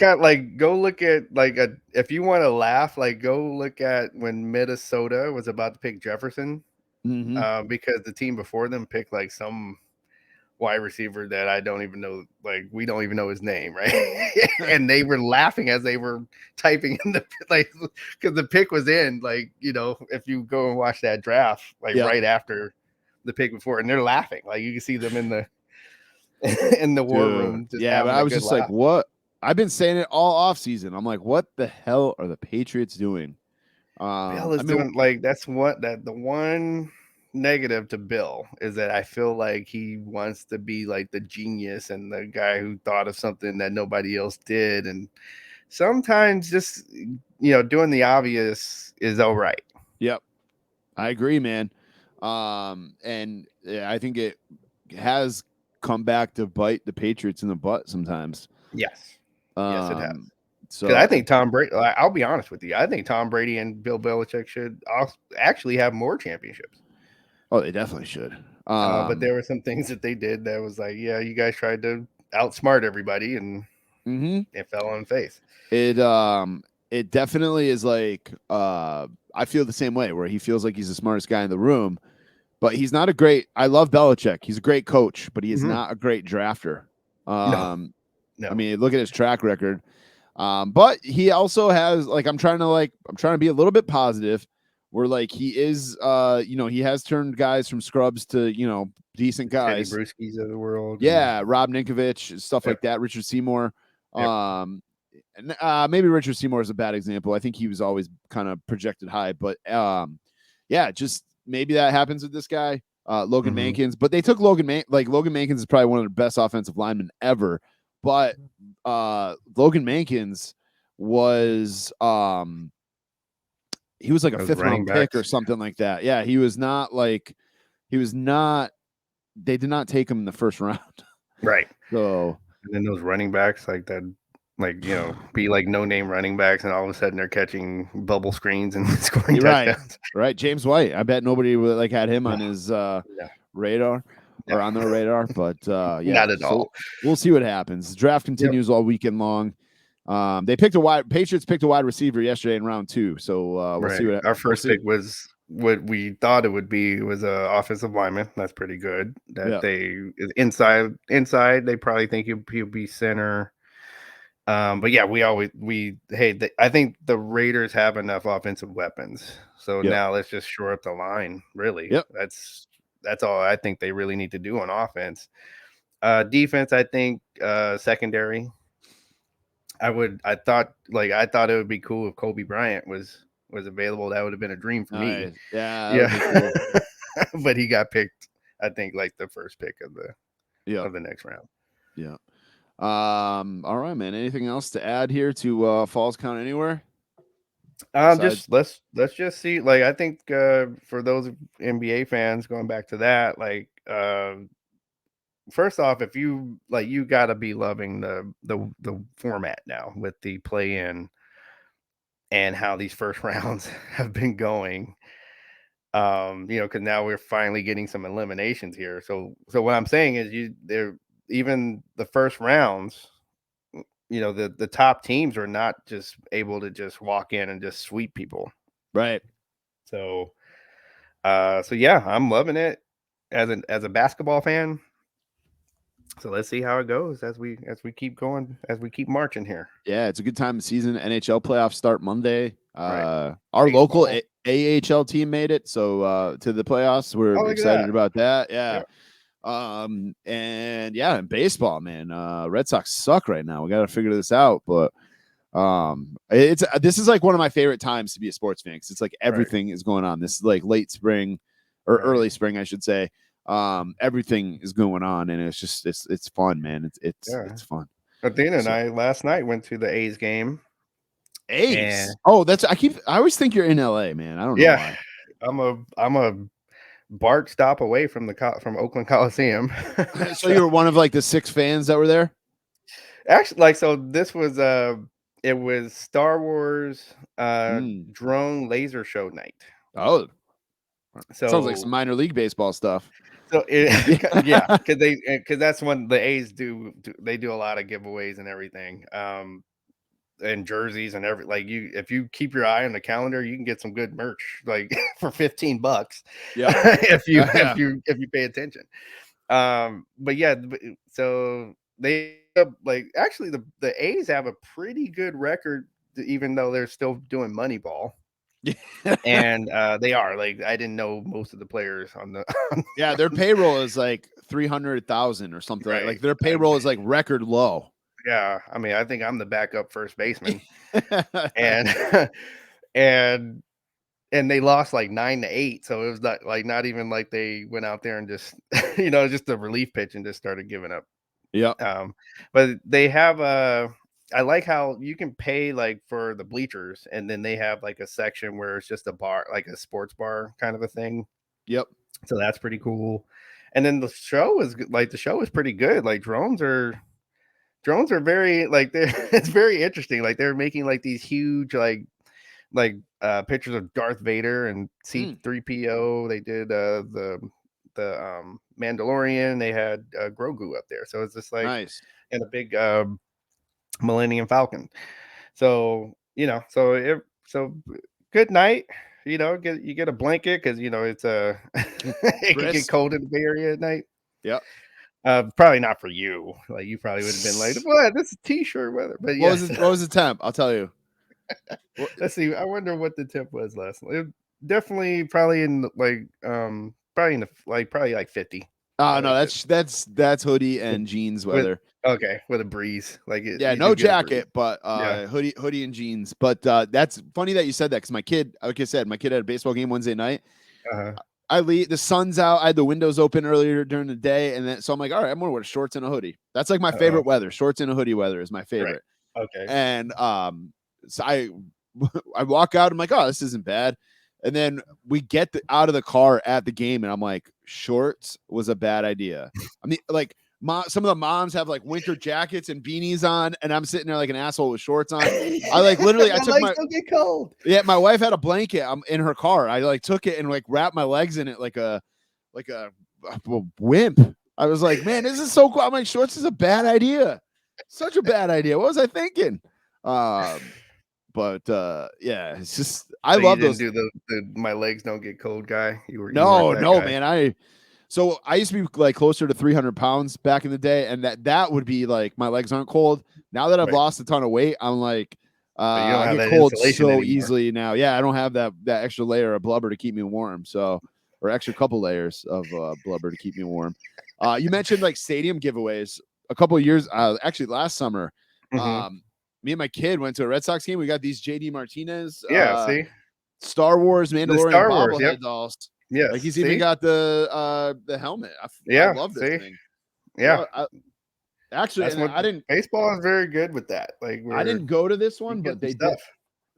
go look at if you want to laugh, go look at when Minnesota was about to pick Jefferson, because the team before them picked some wide receiver that I don't even know, we don't even know his name, right? And they were laughing as they were typing in the because the pick was in, if you go and watch that draft, right after the pick before, and they're laughing, you can see them in the war room. But I was just laugh. What? I've been saying it all off season. I'm like, what the hell are the Patriots doing? Bill is doing the one negative to Bill is that I feel like he wants to be the genius and the guy who thought of something that nobody else did, and sometimes just doing the obvious is all right. Yep, I agree, man. And I think it has come back to bite the Patriots in the butt sometimes. Yes. Yes, it has. So I think Tom Brady. I'll be honest with you. I think Tom Brady and Bill Belichick should actually have more championships. Oh, they definitely should. But there were some things that they did that was like, yeah, you guys tried to outsmart everybody, and it fell on face. It definitely is like I feel the same way, where he feels like he's the smartest guy in the room, but he's not a great. I love Belichick. He's a great coach, but he is not a great drafter. No. I mean, look at his track record. But he also has like I'm trying to be a little bit positive. Where like he is, he has turned guys from scrubs to decent guys. Teddy Bruschi's of the world. Yeah, Rob Ninkovich, stuff like that. Richard Seymour. And maybe Richard Seymour is a bad example. I think he was always kind of projected high, but yeah, just maybe that happens with this guy, Logan Mankins. But they took Logan Mankins is probably one of the best offensive linemen ever. But Logan Mankins was he was like a fifth round pick or something like that. Yeah, he was not. They did not take him in the first round. Right. So and then those running backs like that, be like no name running backs, and all of a sudden they're catching bubble screens and scoring touchdowns. Right. James White. I bet nobody would had him on his radar or on their radar, but yeah, not at all. We'll see what happens. The draft continues all weekend long. Patriots picked a wide receiver yesterday in round 2, so we'll see what our first pick was. What we thought it would be was a offensive lineman. That's pretty good. That they inside they probably think he'll be center. But yeah, I think the Raiders have enough offensive weapons. So now let's just shore up the line. Really, that's all I think they really need to do on offense. Defense, I think secondary. I thought it would be cool if Kobe Bryant was available. That would have been a dream for me. Yeah. Cool. But he got picked, I think, like the first pick of the next round. Yeah. All right, man. Anything else to add here to Falls Count Anywhere? Just let's just see. Like, I think for those NBA fans, going back to that, first off, if you gotta be loving the format now with the play-in and how these first rounds have been going. Because now we're finally getting some eliminations here. So what I'm saying is even the first rounds, the top teams are not just able to just walk in and just sweep people. Right. So yeah, I'm loving it as a basketball fan. So let's see how it goes as we keep going, as we keep marching here. Yeah, it's a good time of season. NHL playoffs start Monday. Our local AHL team made it to the playoffs. We're excited about that. Yeah. And baseball, man. Red Sox suck right now. We got to figure this out, but this is like one of my favorite times to be a sports fan, because it's like everything is going on. This is like late spring or early spring, I should say. Everything is going on, and it's just it's fun, man. It's fun. Athena and I last night went to the A's game. A's. Oh, I always think you're in LA, man. I don't know why. I'm a BART stop away from Oakland Coliseum. So you were one of like the 6 fans that were there? Actually, so this was it was Star Wars drone laser show night. Oh. So sounds like some minor league baseball stuff. So because that's when the A's do a lot of giveaways and everything, and jerseys and if you keep your eye on the calendar, you can get some good merch for $15. Yeah, if you pay attention. But yeah, so they actually the A's have a pretty good record, even though they're still doing Moneyball. And they are I didn't know most of the players on the their payroll is like 300,000 or something. Right. Like their payroll is like record low. Yeah, I mean, I think I'm the backup first baseman. and they lost 9-8, so it was not even like they went out there and just just a relief pitch and just started giving up. Yeah. But they have I like how you can pay for the bleachers, and then they have a section where it's just a bar, like a sports bar kind of a thing. Yep. So that's pretty cool. And then the show is pretty good. Drones are very it's very interesting. They're making these huge pictures of Darth Vader and C3PO. They did the Mandalorian. They had Grogu up there, so it's just like Nice. and a big Millennium Falcon. So so good night. You get a blanket because it's it can get Crisp. cold in the Bay Area at night. Yep. Probably not for you. Like you probably would have been like, "What? This is t-shirt weather." But What yes, was the temp? I'll tell you. let's see. I wonder what the tip was last night. Definitely, probably in like probably in the probably like 50. Oh no, Like that's hoodie and jeans weather. Okay, with a breeze. Like Yeah, you no do get a breeze. jacket, but Yeah. hoodie and jeans. But that's funny that you said that because my kid, like I said, my kid had a baseball game Wednesday night. Uh-huh. I leave, the sun's out. I had the windows open earlier during the day, and then so I'm like, all right, I'm gonna wear shorts and a hoodie. That's like my favorite weather. Shorts and a hoodie weather is my favorite. Right. Okay. And so I walk out. I'm like, oh, this isn't bad. And then we get out of the car at the game, and I'm like, shorts was a bad idea. I mean, like some of the moms have like winter jackets and beanies on, and I'm sitting there like an asshole with shorts on. I like literally, I took legs don't get cold. Yeah, my wife had a blanket. I'm in her car. I like took it and like wrapped my legs in it like a wimp. I was like, man, this is so cool. I'm like, shorts is a bad idea. Such a bad idea. What was I thinking? But yeah, it's just I love those. Do the my legs don't get cold guy. No, man. So I used to be like closer to 300 pounds back in the day, and that would be like my legs aren't cold. Now that I've lost a ton of weight, I'm like I get cold so anymore. Easily now. Yeah, I don't have that extra layer of blubber to keep me warm. So or extra couple layers of blubber to keep me warm. You mentioned like stadium giveaways a couple of years actually last summer. Mm-hmm. Me and my kid went to a Red Sox game. We got these JD Martinez see Star Wars Mandalorian bobblehead dolls. Yeah, like he's even got the helmet. I love this thing. Yeah, actually, I didn't. Baseball is very good with that. Like I didn't go to this one, but they did.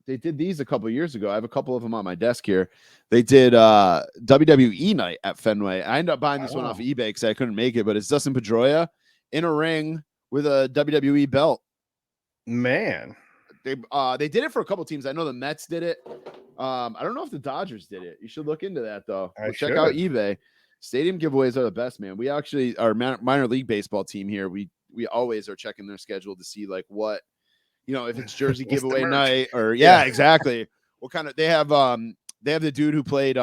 They did these a couple of years ago. I have a couple of them on my desk here. They did WWE night at Fenway. I ended up buying this one off eBay because I couldn't make it, but it's Dustin Pedroia in a ring with a WWE belt. Man, they did it for a couple teams. I know the Mets did it. I don't know if the Dodgers did it. You should look into that though. Check out eBay. Stadium giveaways are the best, man. We actually our minor league baseball team here. We always are checking their schedule to see like what if it's jersey giveaway night or exactly. What kind of they have the dude who played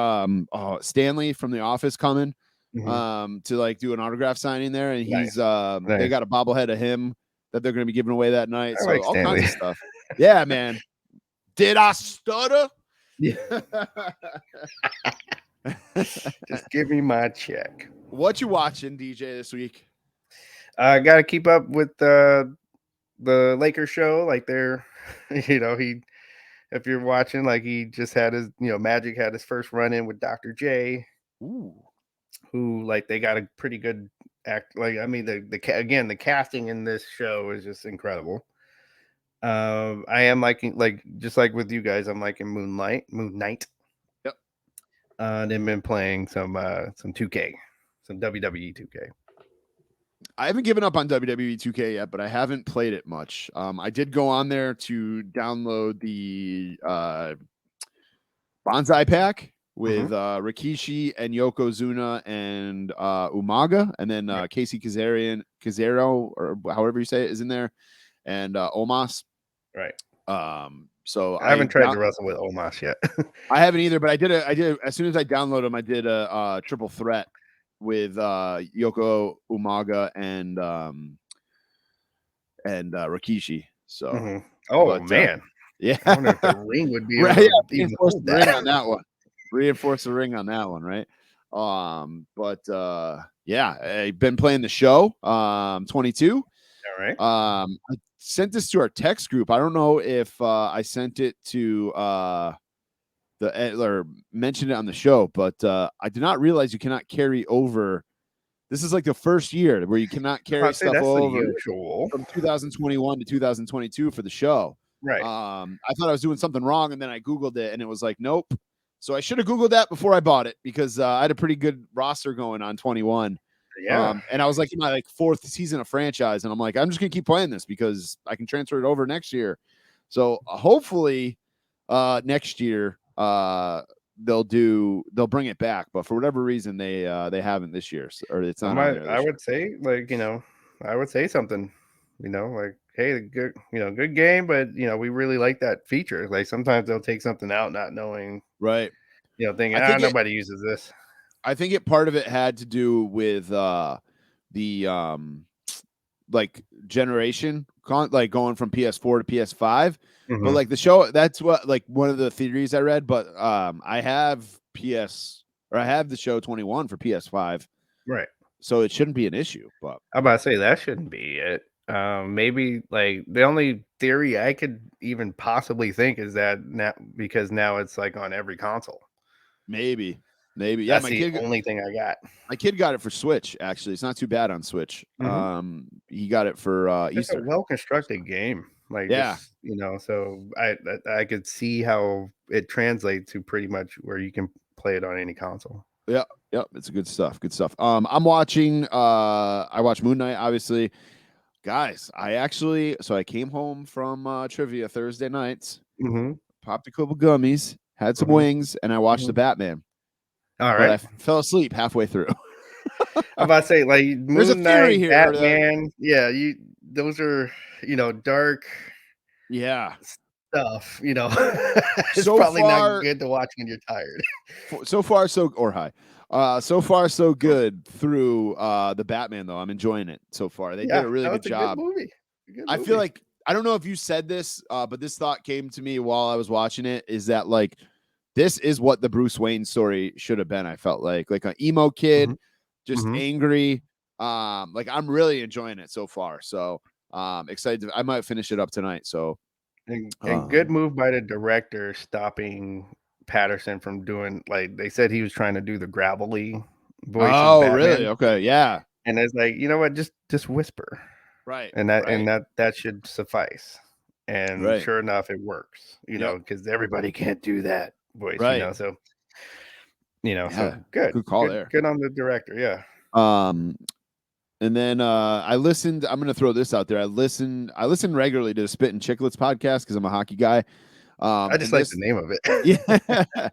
Stanley from The Office coming to like do an autograph signing there, and he's they got a bobblehead of him that they're going to be giving away that night. So all kinds of stuff. Yeah, man. Did I stutter? Yeah. Just give me my check. What you watching, DJ, this week? I got to keep up with the Lakers show. Like they're, if you're watching, like he just had his, Magic had his first run in with Dr. J. Ooh. Who like they got a pretty good act. Like I mean, the casting in this show is just incredible. I am liking just like with you guys, I'm liking Moon Knight. Yep. They've been playing some 2K, some WWE 2K. I haven't given up on WWE 2K yet, but I haven't played it much. I did go on there to download the Bonsai pack with Rikishi and Yokozuna and Umaga, and then Casey Kazarian, or however you say it, is in there, and Omos. Right. So I haven't tried to wrestle with Omos yet. I haven't either, but I did as soon as I downloaded them, I did a triple threat with Yoko, Umaga, and Rikishi. So man. Yeah. I wonder if the ring would be reinforce the ring on that one. Reinforce the ring on that one, right? Yeah, I've been playing the show 22. All right. I sent this to our text group. I don't know if I sent it to or mentioned it on the show, but I did not realize you cannot carry over. This is like the first year where you cannot carry stuff over from 2021 to 2022 for the show. Right. I thought I was doing something wrong, and then I Googled it, and it was like, nope. So I should have Googled that before I bought it because I had a pretty good roster going on 21. Yeah. And I was like in my fourth season of franchise, and I'm like, I'm just gonna keep playing this because I can transfer it over next year. So hopefully next year they'll bring it back, but for whatever reason they haven't this year, or it's not on there. I would say, like, I would say something, like, hey, good, good game, but we really like that feature. Like sometimes they'll take something out, not knowing, Right. thinking, I think nobody uses this. I think part of it had to do with the like generation, like going from PS4 to PS5. But Mhm. like the show, that's what like one of the theories I read. But I have the show 21 for PS5, Right. so it shouldn't be an issue. But I'm about to say that shouldn't be it. Maybe like the only theory I could even possibly think is that now, because now it's like on every console. maybe, yeah. That's the only thing I got. My kid got it for Switch. Actually, it's not too bad on Switch. Mhm. He got it for It's a Easter. well constructed game. Like, Yeah. just, so I could see how it translates to pretty much where you can play it on any console. Yeah, yep, it's good stuff. Good stuff. I'm watching. I watch Moon Knight, obviously, guys. I came home from trivia Thursday nights, Mhm. popped a couple gummies, had some Mhm. wings, and I watched the Mhm. Batman. All But I right. fell asleep halfway through. I'm about to say, like, There's a Moon theory Knight, here. Batman. Yeah, those are, dark Yeah. stuff, it's So probably not far, good to watch when you're tired. so far, so far, so good through the Batman. Though I'm enjoying it so far. They did Yeah, a really no, good it's a good job. movie. A good I feel movie. like I don't know if you said this, but this thought came to me while I was watching it. Is that like this is what the Bruce Wayne story should have been? I felt like an emo kid, Mhm. just Mhm. angry. Like I'm really enjoying it so far. So excited. I might finish it up tonight. So And good move by the director stopping Patterson from doing, like, they said he was trying to do the gravelly voice as oh really? Batman, Okay, yeah, and it's like, you know what, just whisper, right, and that right, that should suffice. And right, sure enough, it works, yep, because everybody can't do that voice, right, so yeah. good, Good call there. good on the director, yeah. Um, And then I listened. I'm going to throw this out there. I listen regularly to the Spit and Chicklets podcast because I'm a hockey guy. I just And like this, the name of it. yeah,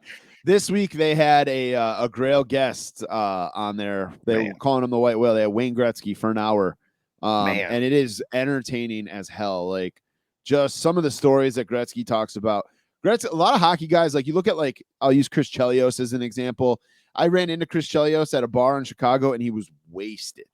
this week they had a Grail guest on there. They were Man, calling him the White Whale. They had Wayne Gretzky for an hour, man. and it is entertaining as hell. Like just some of the stories that Gretzky talks about. A lot of hockey guys, like you look at, like I'll use Chris Chelios as an example. I ran into Chris Chelios at a bar in Chicago, and he was wasted.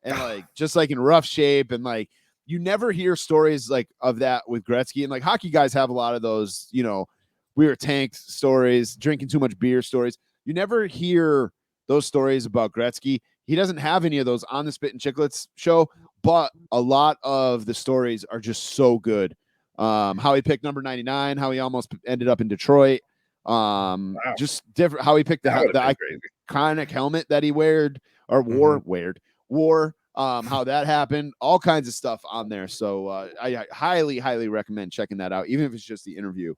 And like just like in rough shape, and like you never hear stories like of that with Gretzky. And like hockey guys have a lot of those, we were tanked stories, drinking too much beer stories. You never hear those stories about Gretzky. He doesn't have any of those on the Spit and Chicklets show, but a lot of the stories are just so good. How he picked number 99, how he almost ended up in Detroit. Wow, Just different, how he picked that would have been the crazy. iconic helmet that he wore, how that happened, all kinds of stuff on there. So I highly recommend checking that out, even if it's just the interview.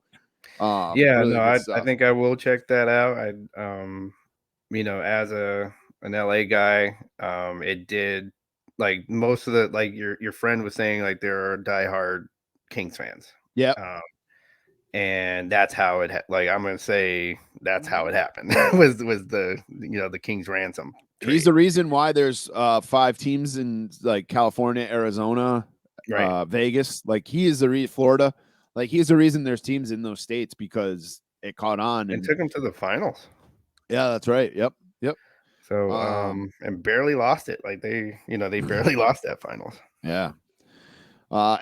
Yeah, Really no, good I stuff. think I will check that out. As an LA guy, it did, like, most of the, like, your friend was saying, like, there are diehard Kings fans. Yep. And that's how like, I'm gonna say that's how it happened. was the King's ransom He's trade. the reason why there's 5 teams in like California, Arizona, Right. Vegas. Like he is Florida. Like he's the reason there's teams in those states because it caught on. And And took him to the finals. yeah, that's right. Yep. So, and barely lost it. Like, they barely lost that finals. Yeah.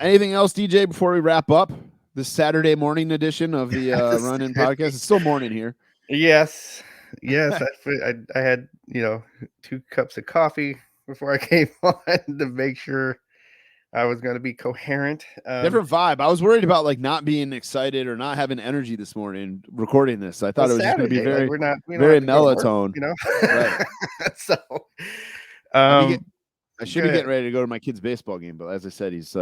Anything else, DJ, before we wrap up this Saturday morning edition of the Run In podcast? It's still morning here. Yes. Yes. I had, 2 cups of coffee before I came on to make sure I was going to be coherent. Different vibe. I was worried about like not being excited or not having energy this morning recording this. I thought it was just going to be Saturday, like, very, we don't very have to go to work, melatonin. Right. So, I should be getting ready to go to my kid's baseball game, but as I said, he's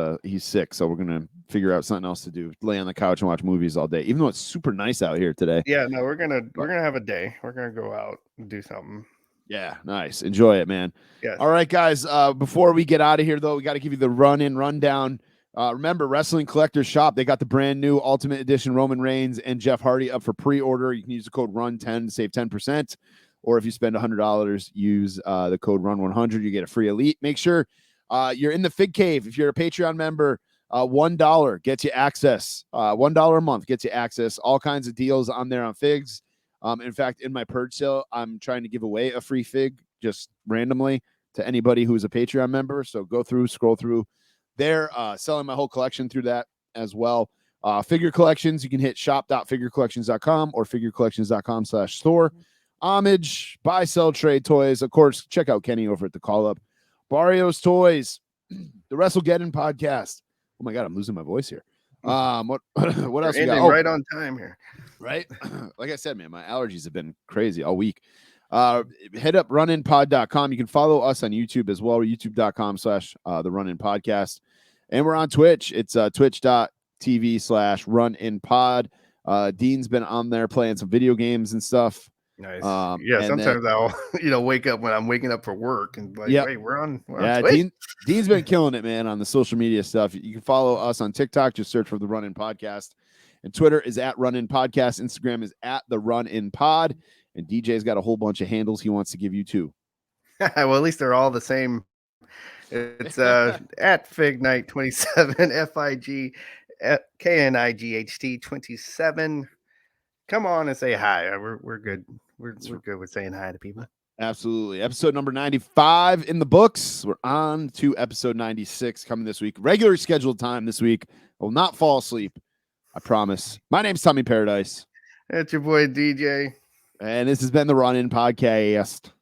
sick, so we're gonna figure out something else to do. Lay on the couch and watch movies all day, even though it's super nice out here today. Yeah, no, we're gonna have a day. We're gonna go out and do something. Yeah, nice. Enjoy it, man. Yes. All right, guys. Before we get out of here, though, we got to give you the rundown. Remember, Wrestling Collectors Shop, they got the brand new Ultimate Edition Roman Reigns and Jeff Hardy up for pre-order. You can use the code RUN10 to save 10%. Or if you spend $100, use the code RUN100. You get a free Elite. Make sure you're in the Fig Cave. If you're a Patreon member, $1 gets you access. $1 a month gets you access. All kinds of deals on there on figs. In fact, in my purge sale, I'm trying to give away a free fig just randomly to anybody who's a Patreon member. So go through, scroll through. They're selling my whole collection through that as well. Figure collections, you can hit shop.figurecollections.com or figurecollections.com/store. Homage, buy, sell, trade toys. Of course, check out Kenny over at the Call Up. Barrios Toys, the WrestleGeddon podcast. Oh my God, I'm losing my voice here. What else? Ending right on time here. Right? Like I said, man, my allergies have been crazy all week. Head up runinpod.com. You can follow us on YouTube as well, youtube.com/the Run-In Podcast. And we're on Twitch. It's twitch.tv/runinpod. Dean's been on there playing some video games and stuff. Nice. Yeah, sometimes I'll wake up when I'm waking up for work and like, hey, we're on Twitch. Dean's been killing it, man, on the social media stuff. You can follow us on TikTok, just search for the Run-In Podcast. And Twitter is at Run-In Podcast. Instagram is at the Run-In Pod. And DJ's got a whole bunch of handles he wants to give you too. Well, at least they're all the same. It's at Fig Night27, FIGKNIGHT27. Come on and say hi. We're good. We're good with saying hi to people. Absolutely. Episode number 95 in the books. We're on to episode 96 coming this week. Regular scheduled time this week. I will not fall asleep. I promise. My name's Tommy Paradise. It's your boy DJ. And this has been the Run-In Podcast.